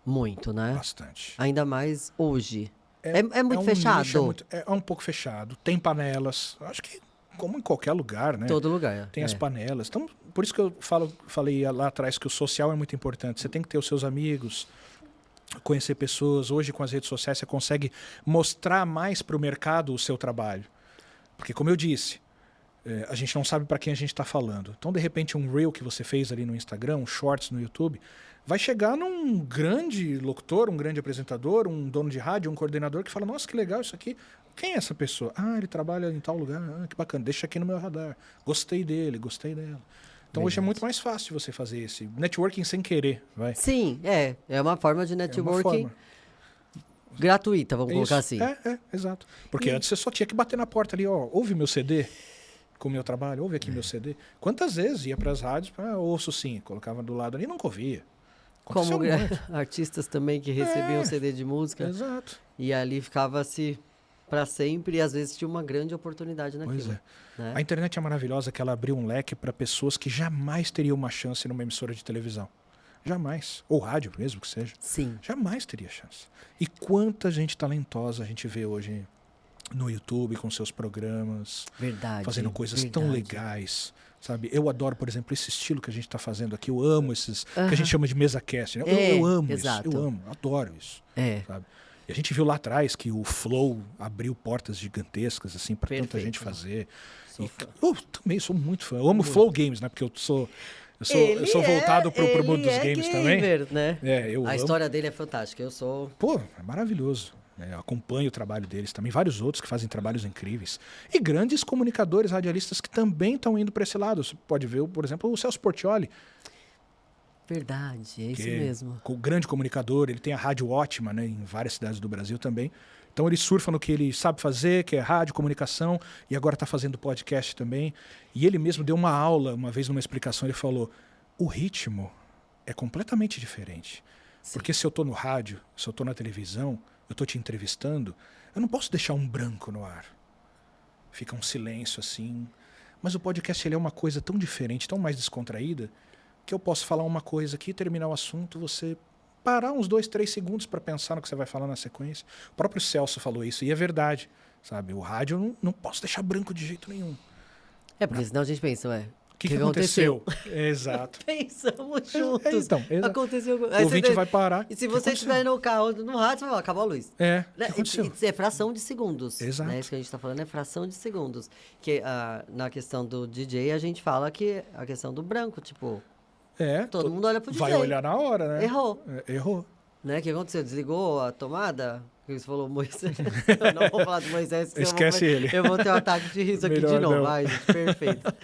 Muito, né? Bastante. Ainda mais hoje. É muito fechado? Nicho, é um pouco fechado. Tem panelas. Acho que como em qualquer lugar, né? Todo lugar. Tem as panelas. Então, por isso que eu falei lá atrás que o social é muito importante. Você tem que ter os seus amigos, conhecer pessoas. Hoje, com as redes sociais, você consegue mostrar mais para o mercado o seu trabalho. Porque, como eu disse, a gente não sabe para quem a gente está falando. Então, de repente, um reel que você fez ali no Instagram, um shorts no YouTube, vai chegar num grande locutor, um grande apresentador, um dono de rádio, um coordenador que fala, nossa, que legal isso aqui. Quem é essa pessoa? Ah, ele trabalha em tal lugar. Ah, que bacana, deixa aqui no meu radar. Gostei dele, gostei dela. Então, hoje é muito mais fácil você fazer esse networking sem querer, vai. Sim, é uma forma de networking gratuita, vamos colocar assim. Exato. Porque antes você só tinha que bater na porta ali, ó, ouve meu CD com o meu trabalho, ouve aqui meu CD. Quantas vezes ia para as rádios, ouço sim, colocava do lado ali e nunca ouvia. Como artistas também que recebiam CD de música. Exato. E ali ficava-se para sempre e às vezes tinha uma grande oportunidade naquilo. Pois é. Né? A internet é maravilhosa que ela abriu um leque para pessoas que jamais teriam uma chance numa emissora de televisão. Jamais. Ou rádio mesmo que seja. Sim. Jamais teria chance. E quanta gente talentosa a gente vê hoje no YouTube com seus programas, Verdade. fazendo coisas tão legais, sabe? Eu adoro, por exemplo, esse estilo que a gente está fazendo aqui. Eu amo esses que a gente chama de mesa cast, né? Eu amo exato. isso. Eu amo, adoro isso. É. Sabe? E a gente viu lá atrás que o Flow abriu portas gigantescas assim para tanta Perfeito. gente fazer. Sou E fã. eu também sou muito fã. Eu amo Flow Games, né? Porque eu sou voltado pro mundo dos games também. Né? Eu A amo. história dele é fantástica. Eu sou... Pô, é maravilhoso. Eu acompanho o trabalho deles também, vários outros que fazem trabalhos incríveis. E grandes comunicadores radialistas que também estão indo para esse lado. Você pode ver, por exemplo, o Celso Portiolli, Verdade, é isso que mesmo. o grande comunicador, ele tem a rádio ótima, né, em várias cidades do Brasil também. Então ele surfa no que ele sabe fazer, que é rádio, comunicação, e agora está fazendo podcast também. E ele mesmo deu uma aula, uma vez numa explicação, ele falou, o ritmo é completamente diferente. Sim. Porque se eu estou no rádio, se eu estou na televisão, eu estou te entrevistando, eu não posso deixar um branco no ar. Fica um silêncio assim. Mas o podcast ele é uma coisa tão diferente, tão mais descontraída, que eu posso falar uma coisa aqui, terminar o assunto, você parar uns 2, 3 segundos para pensar no que você vai falar na sequência. O próprio Celso falou isso, e é verdade. Sabe? O rádio eu não posso deixar branco de jeito nenhum. É, porque senão a gente pensa, ué, O que aconteceu? Exato. Pensamos juntos. Então, exato. Aconteceu. O ouvinte vai parar. E se O que você aconteceu? estiver no carro, no rádio, você vai falar, acabou a luz. É, o que Né? aconteceu? É fração de segundos. Exato. Né? Isso que a gente está falando é fração de segundos. Que na questão do DJ, a gente fala que a questão do branco, tipo, todo mundo olha pro DJ. Vai olhar na hora, né? Errou. Errou. Né? O que aconteceu? Desligou a tomada? Que você falou Moisés. Eu não vou falar do Moisés. Porque Esquece ele. Eu vou ter um ataque de riso aqui Melhor de novo. não. Ai, gente, perfeito.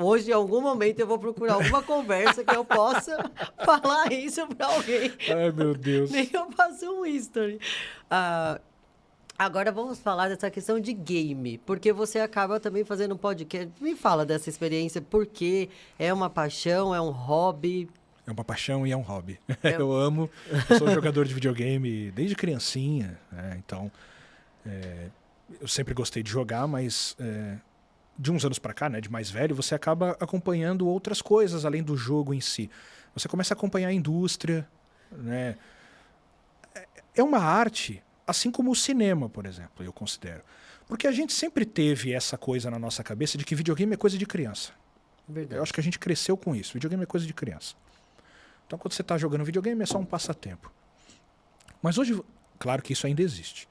Hoje, em algum momento, eu vou procurar alguma conversa que eu possa falar isso pra alguém. Ai, meu Deus. Nem eu faço um history. Agora vamos falar dessa questão de game, porque você acaba também fazendo um podcast. Me fala dessa experiência, porque é uma paixão, é um hobby. É uma paixão e é um hobby. Eu amo. Eu sou jogador de videogame desde criancinha, né? Então, eu sempre gostei de jogar, mas de uns anos para cá, né, de mais velho, você acaba acompanhando outras coisas além do jogo em si. Você começa a acompanhar a indústria, né? É uma arte, assim como o cinema, por exemplo, eu considero. Porque a gente sempre teve essa coisa na nossa cabeça de que videogame é coisa de criança. Verdade. Eu acho que a gente cresceu com isso. Videogame é coisa de criança. Então, quando você está jogando videogame, é só um passatempo. Mas hoje, claro que isso ainda existe.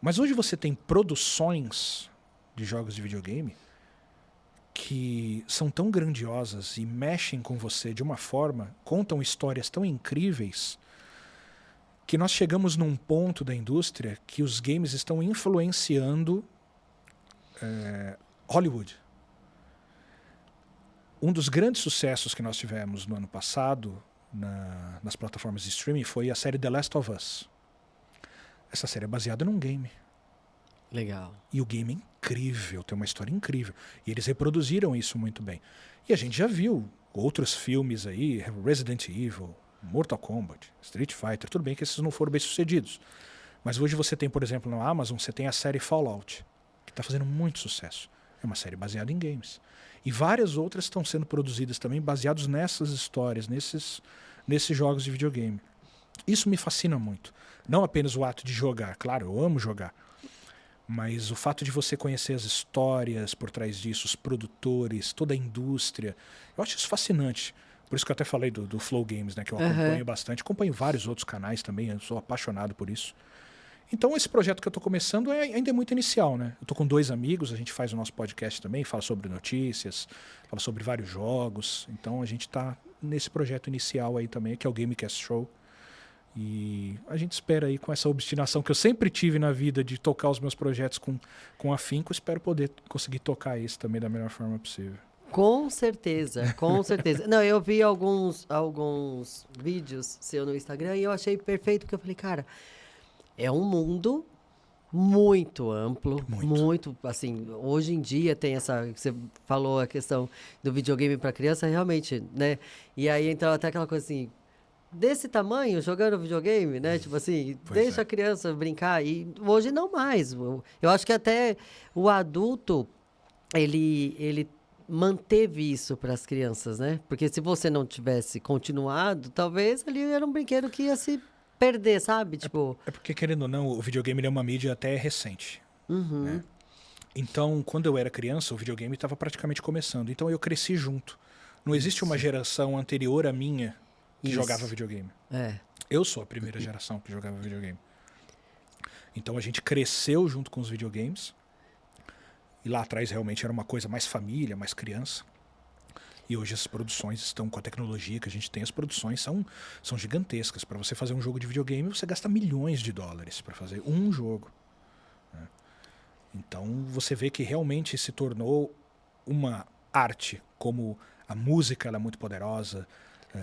Mas hoje você tem produções de jogos de videogame que são tão grandiosas e mexem com você de uma forma, contam histórias tão incríveis, que nós chegamos num ponto da indústria que os games estão influenciando Hollywood. Um dos grandes sucessos que nós tivemos no ano passado nas plataformas de streaming foi a série The Last of Us. Essa série é baseada num game. Legal. E o game é incrível, tem uma história incrível. E eles reproduziram isso muito bem. E a gente já viu outros filmes aí, Resident Evil, Mortal Kombat, Street Fighter, tudo bem que esses não foram bem sucedidos. Mas hoje você tem, por exemplo, na Amazon, você tem a série Fallout, que está fazendo muito sucesso. É uma série baseada em games. E várias outras estão sendo produzidas também baseadas nessas histórias, nesses jogos de videogame. Isso me fascina muito. Não apenas o ato de jogar, claro, eu amo jogar. Mas o fato de você conhecer as histórias por trás disso, os produtores, toda a indústria, eu acho isso fascinante. Por isso que eu até falei do Flow Games, né, que eu acompanho bastante. Acompanho vários outros canais também, eu sou apaixonado por isso. Então esse projeto que eu estou começando ainda é muito inicial, né? Eu estou com 2 amigos, a gente faz o nosso podcast também, fala sobre notícias, fala sobre vários jogos. Então a gente está nesse projeto inicial aí também, que é o Gamecast Show. E a gente espera aí, com essa obstinação que eu sempre tive na vida de tocar os meus projetos com afinco, espero poder conseguir tocar esse também da melhor forma possível. Com certeza, com certeza. Não, eu vi alguns vídeos seu no Instagram e eu achei perfeito, porque eu falei, cara, é um mundo muito amplo, muito, assim, hoje em dia tem você falou a questão do videogame para criança, realmente, né? E aí então até aquela coisa assim, desse tamanho, jogando videogame, né? Tipo assim, deixa a criança brincar. E hoje não mais. Eu acho que até o adulto, ele manteve isso para as crianças, né? Porque se você não tivesse continuado, talvez ali era um brinquedo que ia se perder, sabe? Tipo, É porque, querendo ou não, o videogame ele é uma mídia até recente. Né? Então, quando eu era criança, o videogame estava praticamente começando. Então, eu cresci junto. Não existe uma geração anterior à minha que Isso. jogava videogame. é. Eu sou a primeira geração que jogava videogame. Então, a gente cresceu junto com os videogames. E lá atrás, realmente, era uma coisa mais família, mais criança. E hoje as produções estão com a tecnologia que a gente tem. As produções são gigantescas. Para você fazer um jogo de videogame, você gasta milhões de dólares para fazer um jogo. Né? Então você vê que realmente se tornou uma arte, como a música ela é muito poderosa,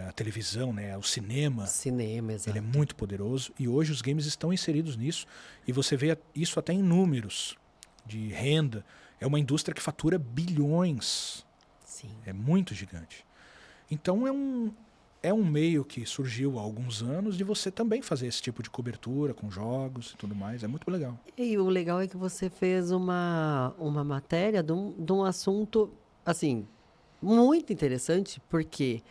a televisão, né, o cinema, Cinema, exato. ele é muito poderoso. E hoje os games estão inseridos nisso. E você vê isso até em números de renda. É uma indústria que fatura bilhões. Sim. É muito gigante. Então é um meio que surgiu há alguns anos de você também fazer esse tipo de cobertura com jogos e tudo mais. É muito legal. E o legal é que você fez uma matéria de um assunto, assim, muito interessante, porque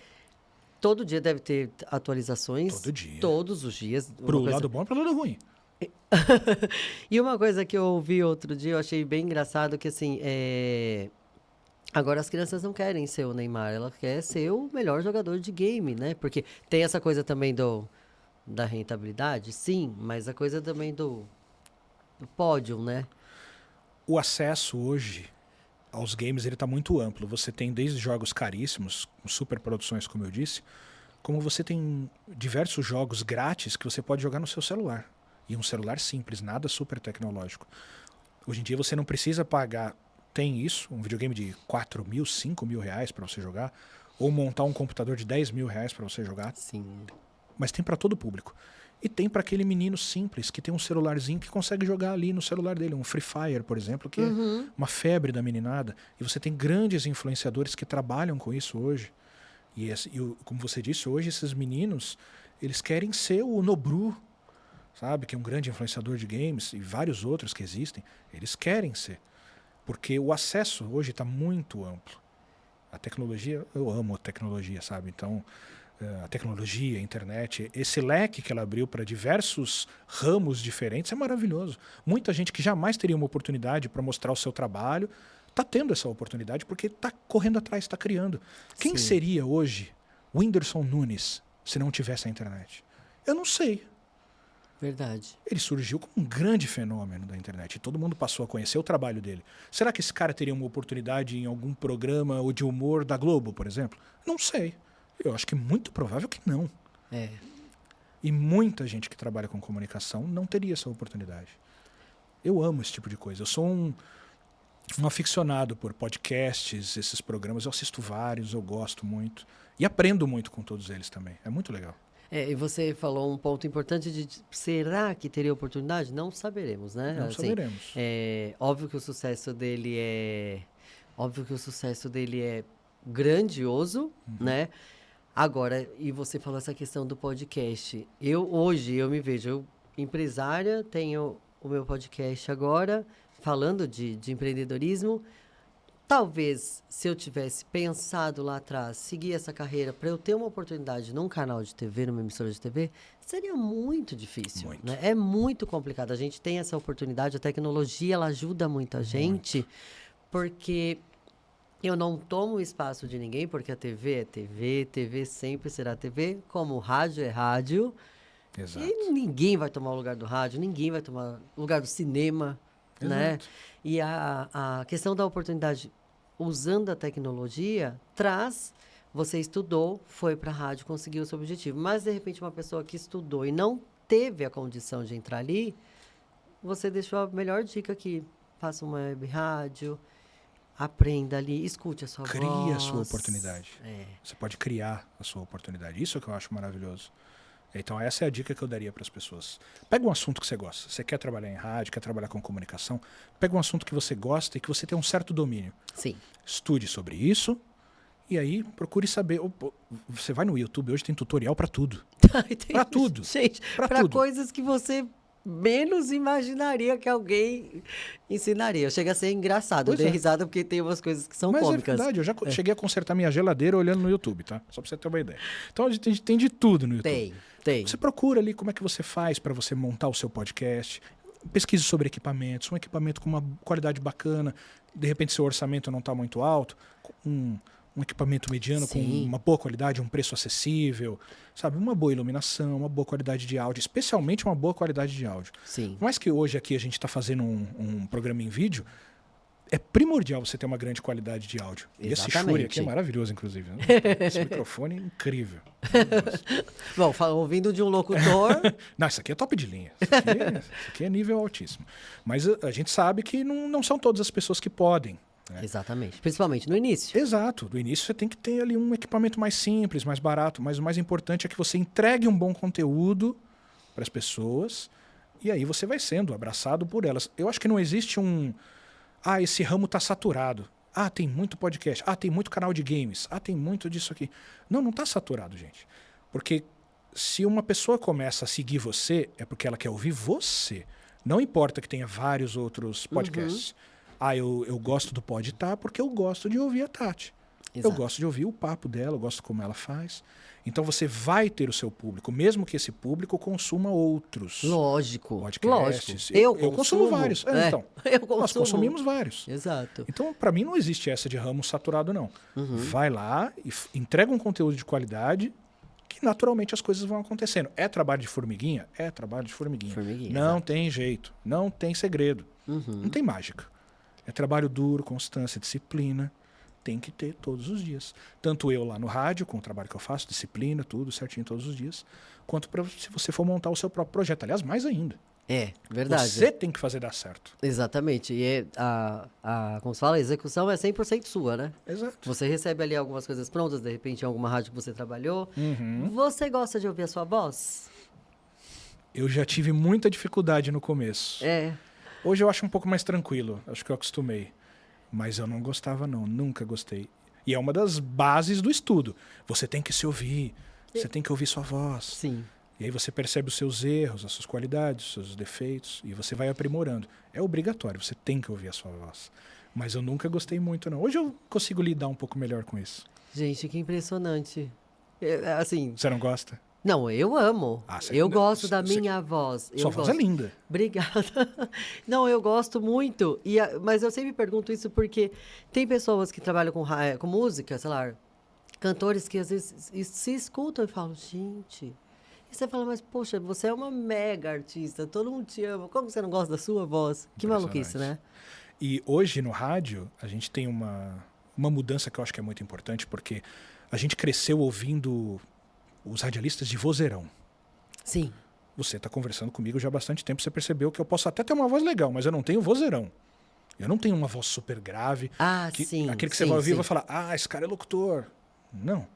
todo dia deve ter atualizações. Todo dia. Todos os dias. Uma Pro coisa- lado bom e pro lado ruim. E uma coisa que eu ouvi outro dia, eu achei bem engraçado, que assim, agora as crianças não querem ser o Neymar, elas querem ser o melhor jogador de game, né? Porque tem essa coisa também da rentabilidade, sim, mas a coisa também do pódio, né? O acesso hoje aos games ele tá muito amplo. Você tem desde jogos caríssimos, com super produções, como eu disse, como você tem diversos jogos grátis que você pode jogar no seu celular. E um celular simples, nada super tecnológico. Hoje em dia você não precisa pagar, tem isso, um videogame de 4 mil, 5 mil reais para você jogar, ou montar um computador de 10 mil reais para você jogar, Sim. mas tem para todo o público. E tem para aquele menino simples que tem um celularzinho que consegue jogar ali no celular dele, um Free Fire, por exemplo, que é uma febre da meninada. E você tem grandes influenciadores que trabalham com isso hoje. Como você disse, hoje esses meninos, eles querem ser o Nobru, sabe? Que é um grande influenciador de games, e vários outros que existem. Eles querem ser. Porque o acesso hoje está muito amplo. A tecnologia, eu amo a tecnologia, sabe? Então, a tecnologia, a internet, esse leque que ela abriu para diversos ramos diferentes é maravilhoso. Muita gente que jamais teria uma oportunidade para mostrar o seu trabalho está tendo essa oportunidade porque está correndo atrás, está criando. Quem Sim. seria hoje o Whindersson Nunes se não tivesse a internet? Eu não sei. Verdade. Ele surgiu como um grande fenômeno da internet e todo mundo passou a conhecer o trabalho dele. Será que esse cara teria uma oportunidade em algum programa ou de humor da Globo, por exemplo? Não sei. Eu acho que é muito provável que não. É. E muita gente que trabalha com comunicação não teria essa oportunidade. Eu amo esse tipo de coisa. Eu sou um aficionado por podcasts, esses programas. Eu assisto vários, eu gosto muito. E aprendo muito com todos eles também. É muito legal. E você falou um ponto importante de será que teria oportunidade? Não saberemos, né? Não saberemos. Óbvio que o sucesso dele é grandioso, né? Agora, e você falou essa questão do podcast. Hoje eu me vejo empresária, tenho o meu podcast agora, falando de empreendedorismo. Talvez, se eu tivesse pensado lá atrás, seguir essa carreira para eu ter uma oportunidade num canal de TV, numa emissora de TV, seria muito difícil. Muito. Né? É muito complicado. A gente tem essa oportunidade, a tecnologia ela ajuda muito a gente, porque eu não tomo espaço de ninguém, porque a TV é TV, TV sempre será TV, como o rádio é rádio. Exato. E ninguém vai tomar o lugar do rádio, ninguém vai tomar o lugar do cinema, né? Exato. E a questão da oportunidade usando a tecnologia traz... Você estudou, foi para a rádio, conseguiu o seu objetivo. Mas, de repente, uma pessoa que estudou e não teve a condição de entrar ali, você deixou a melhor dica aqui. Faça uma web rádio, aprenda ali, escute a sua voz. Cria a sua oportunidade. É. Você pode criar a sua oportunidade. Isso é que eu acho maravilhoso. Então essa é a dica que eu daria para as pessoas. Pega um assunto que você gosta. Você quer trabalhar em rádio, quer trabalhar com comunicação. Pega um assunto que você gosta e que você tem um certo domínio. Sim. Estude sobre isso e aí procure saber. Você vai no YouTube, hoje tem tutorial para tudo. Para tudo. Gente, Pra para tudo. coisas que você menos imaginaria que alguém ensinaria. Chega a ser engraçado. Pois Eu dei é. risada porque tem umas coisas que são Mas cômicas. é verdade, eu já cheguei a consertar minha geladeira olhando no YouTube, tá? Só pra você ter uma ideia. Então a gente tem de tudo no YouTube. Tem. Você procura ali como é que você faz para você montar o seu podcast. Pesquise sobre equipamentos, um equipamento com uma qualidade bacana. De repente, seu orçamento não está muito alto. Um equipamento mediano com Sim. uma boa qualidade, um preço acessível. Sabe, uma boa iluminação, uma boa qualidade de áudio. Especialmente uma boa qualidade de áudio. Sim. Por mais que hoje aqui a gente está fazendo um programa em vídeo, é primordial você ter uma grande qualidade de áudio. E esse Shure Exatamente. aqui é maravilhoso, inclusive. Né? Esse microfone é incrível. Bom, ouvindo de um locutor... Não, isso aqui é top de linha. Isso aqui é nível altíssimo. Mas a gente sabe que não são todas as pessoas que podem. Né? Exatamente. Principalmente no início. Exato. No início você tem que ter ali um equipamento mais simples, mais barato. Mas o mais importante é que você entregue um bom conteúdo para as pessoas e aí você vai sendo abraçado por elas. Eu acho que não existe esse ramo está saturado. Tem muito podcast. Tem muito canal de games. Tem muito disso aqui. Não está saturado, gente. Porque se uma pessoa começa a seguir você, é porque ela quer ouvir você. Não importa que tenha vários outros podcasts. Eu gosto do Podtá porque eu gosto de ouvir a Tati. Exato. Eu gosto de ouvir o papo dela, eu gosto como ela faz. Então você vai ter o seu público, mesmo que esse público consuma outros Lógico. podcasts. Lógico. Eu consumo vários. Então, eu consumo. Nós consumimos vários. Exato. Então, para mim, não existe essa de ramo saturado, não. Vai lá e entrega um conteúdo de qualidade que, naturalmente, as coisas vão acontecendo. É trabalho de formiguinha? É trabalho de formiguinha. Não exato. tem jeito. Não tem segredo. Não tem mágica. É trabalho duro, constância, disciplina. Tem que ter todos os dias. Tanto eu lá no rádio, com o trabalho que eu faço, disciplina, tudo certinho todos os dias, quanto se você for montar o seu próprio projeto. Aliás, mais ainda. É, verdade. Você tem que fazer dar certo. Exatamente. E como se fala, a execução é 100% sua, né? Exato. Você recebe ali algumas coisas prontas, de repente em alguma rádio que você trabalhou. Você gosta de ouvir a sua voz? Eu já tive muita dificuldade no começo. Hoje eu acho um pouco mais tranquilo. Acho que eu acostumei. Mas eu não gostava, não. Nunca gostei. E é uma das bases do estudo. Você tem que se ouvir. Você tem que ouvir sua voz. Sim. E aí você percebe os seus erros, as suas qualidades, os seus defeitos. E você vai aprimorando. É obrigatório. Você tem que ouvir a sua voz. Mas eu nunca gostei muito, não. Hoje eu consigo lidar um pouco melhor com isso. Gente, que impressionante. Assim... Você não gosta? Não, eu amo. Eu gosto da minha voz. Sua voz é linda. Obrigada. Não, eu gosto muito. Mas eu sempre pergunto isso porque tem pessoas que trabalham com música, sei lá, cantores que às vezes se escutam e falam, gente... E você fala, mas poxa, você é uma mega artista, todo mundo te ama. Como você não gosta da sua voz? Que maluquice, né? E hoje no rádio, a gente tem uma mudança que eu acho que é muito importante, porque a gente cresceu ouvindo... os radialistas de vozeirão. Sim. Você está conversando comigo já há bastante tempo, você percebeu que eu posso até ter uma voz legal, mas eu não tenho vozeirão. Eu não tenho uma voz super grave. Sim. Aquele que você vai ouvir vai falar, esse cara é locutor. Não.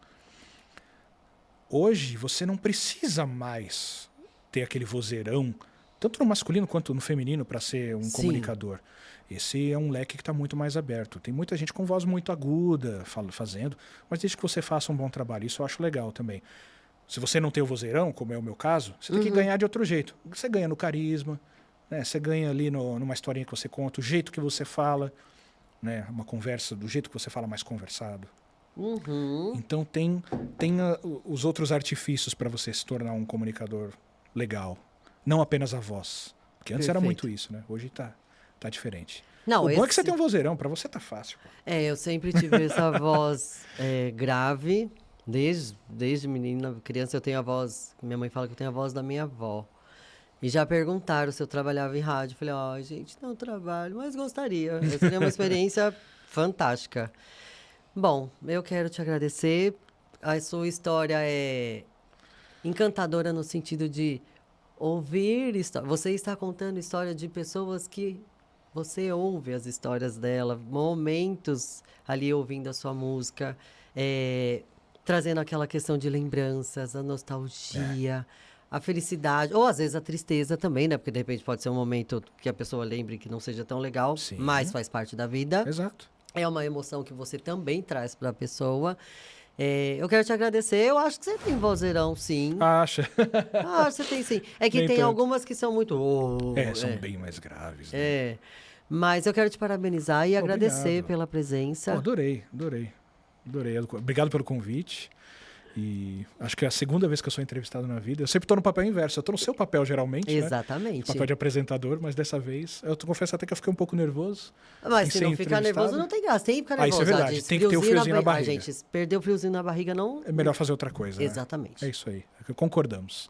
Hoje, você não precisa mais ter aquele vozeirão, tanto no masculino quanto no feminino, para ser um comunicador. Esse é um leque que está muito mais aberto. Tem muita gente com voz muito aguda fazendo, mas desde que você faça um bom trabalho, isso eu acho legal também. Se você não tem o vozeirão, como é o meu caso, você tem que ganhar de outro jeito. Você ganha no carisma, né? Você ganha ali numa historinha que você conta, o jeito que você fala, né? Uma conversa, do jeito que você fala mais conversado. Então tem os outros artifícios para você se tornar um comunicador legal. Não apenas a voz. Porque antes era muito isso, né? Hoje tá diferente. Não, o bom é que você tem um vozeirão, para você tá fácil. Eu sempre tive essa voz grave. Desde menina, criança, eu tenho a voz... Minha mãe fala que eu tenho a voz da minha avó. E já perguntaram se eu trabalhava em rádio. Eu falei, gente, não trabalho, mas gostaria. Seria uma experiência fantástica. Bom, eu quero te agradecer. A sua história é encantadora no sentido de ouvir história. Você está contando história de pessoas que você ouve as histórias dela, momentos ali ouvindo a sua música, trazendo aquela questão de lembranças, a nostalgia, a felicidade, ou às vezes a tristeza também, né? Porque de repente pode ser um momento que a pessoa lembre que não seja tão legal, mas faz parte da vida. Exato. É uma emoção que você também traz para a pessoa. Eu quero te agradecer. Eu acho que você tem vozeirão, sim. Acha? Você tem sim. É que Nem tem tanto. algumas que são muito... São bem mais graves. Né? Mas eu quero te parabenizar e agradecer Obrigado. pela presença. Adorei. Obrigado pelo convite. E acho que é a segunda vez que eu sou entrevistado na vida. Eu sempre estou no papel inverso. Eu estou no seu papel, geralmente. Exatamente. Né? Papel de apresentador, mas dessa vez eu confesso até que eu fiquei um pouco nervoso. Mas se não ficar nervoso, não tem graça. Tem que ficar nervoso. Isso é verdade. Tem que ter o friozinho na barriga. Gente, perder o friozinho na barriga não... É melhor fazer outra coisa. Exatamente. Né? É isso aí. Concordamos.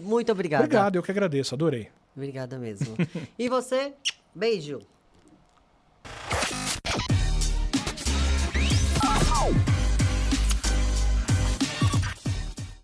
Muito obrigada. Obrigado, eu que agradeço. Adorei. Obrigada mesmo. E você? Beijo.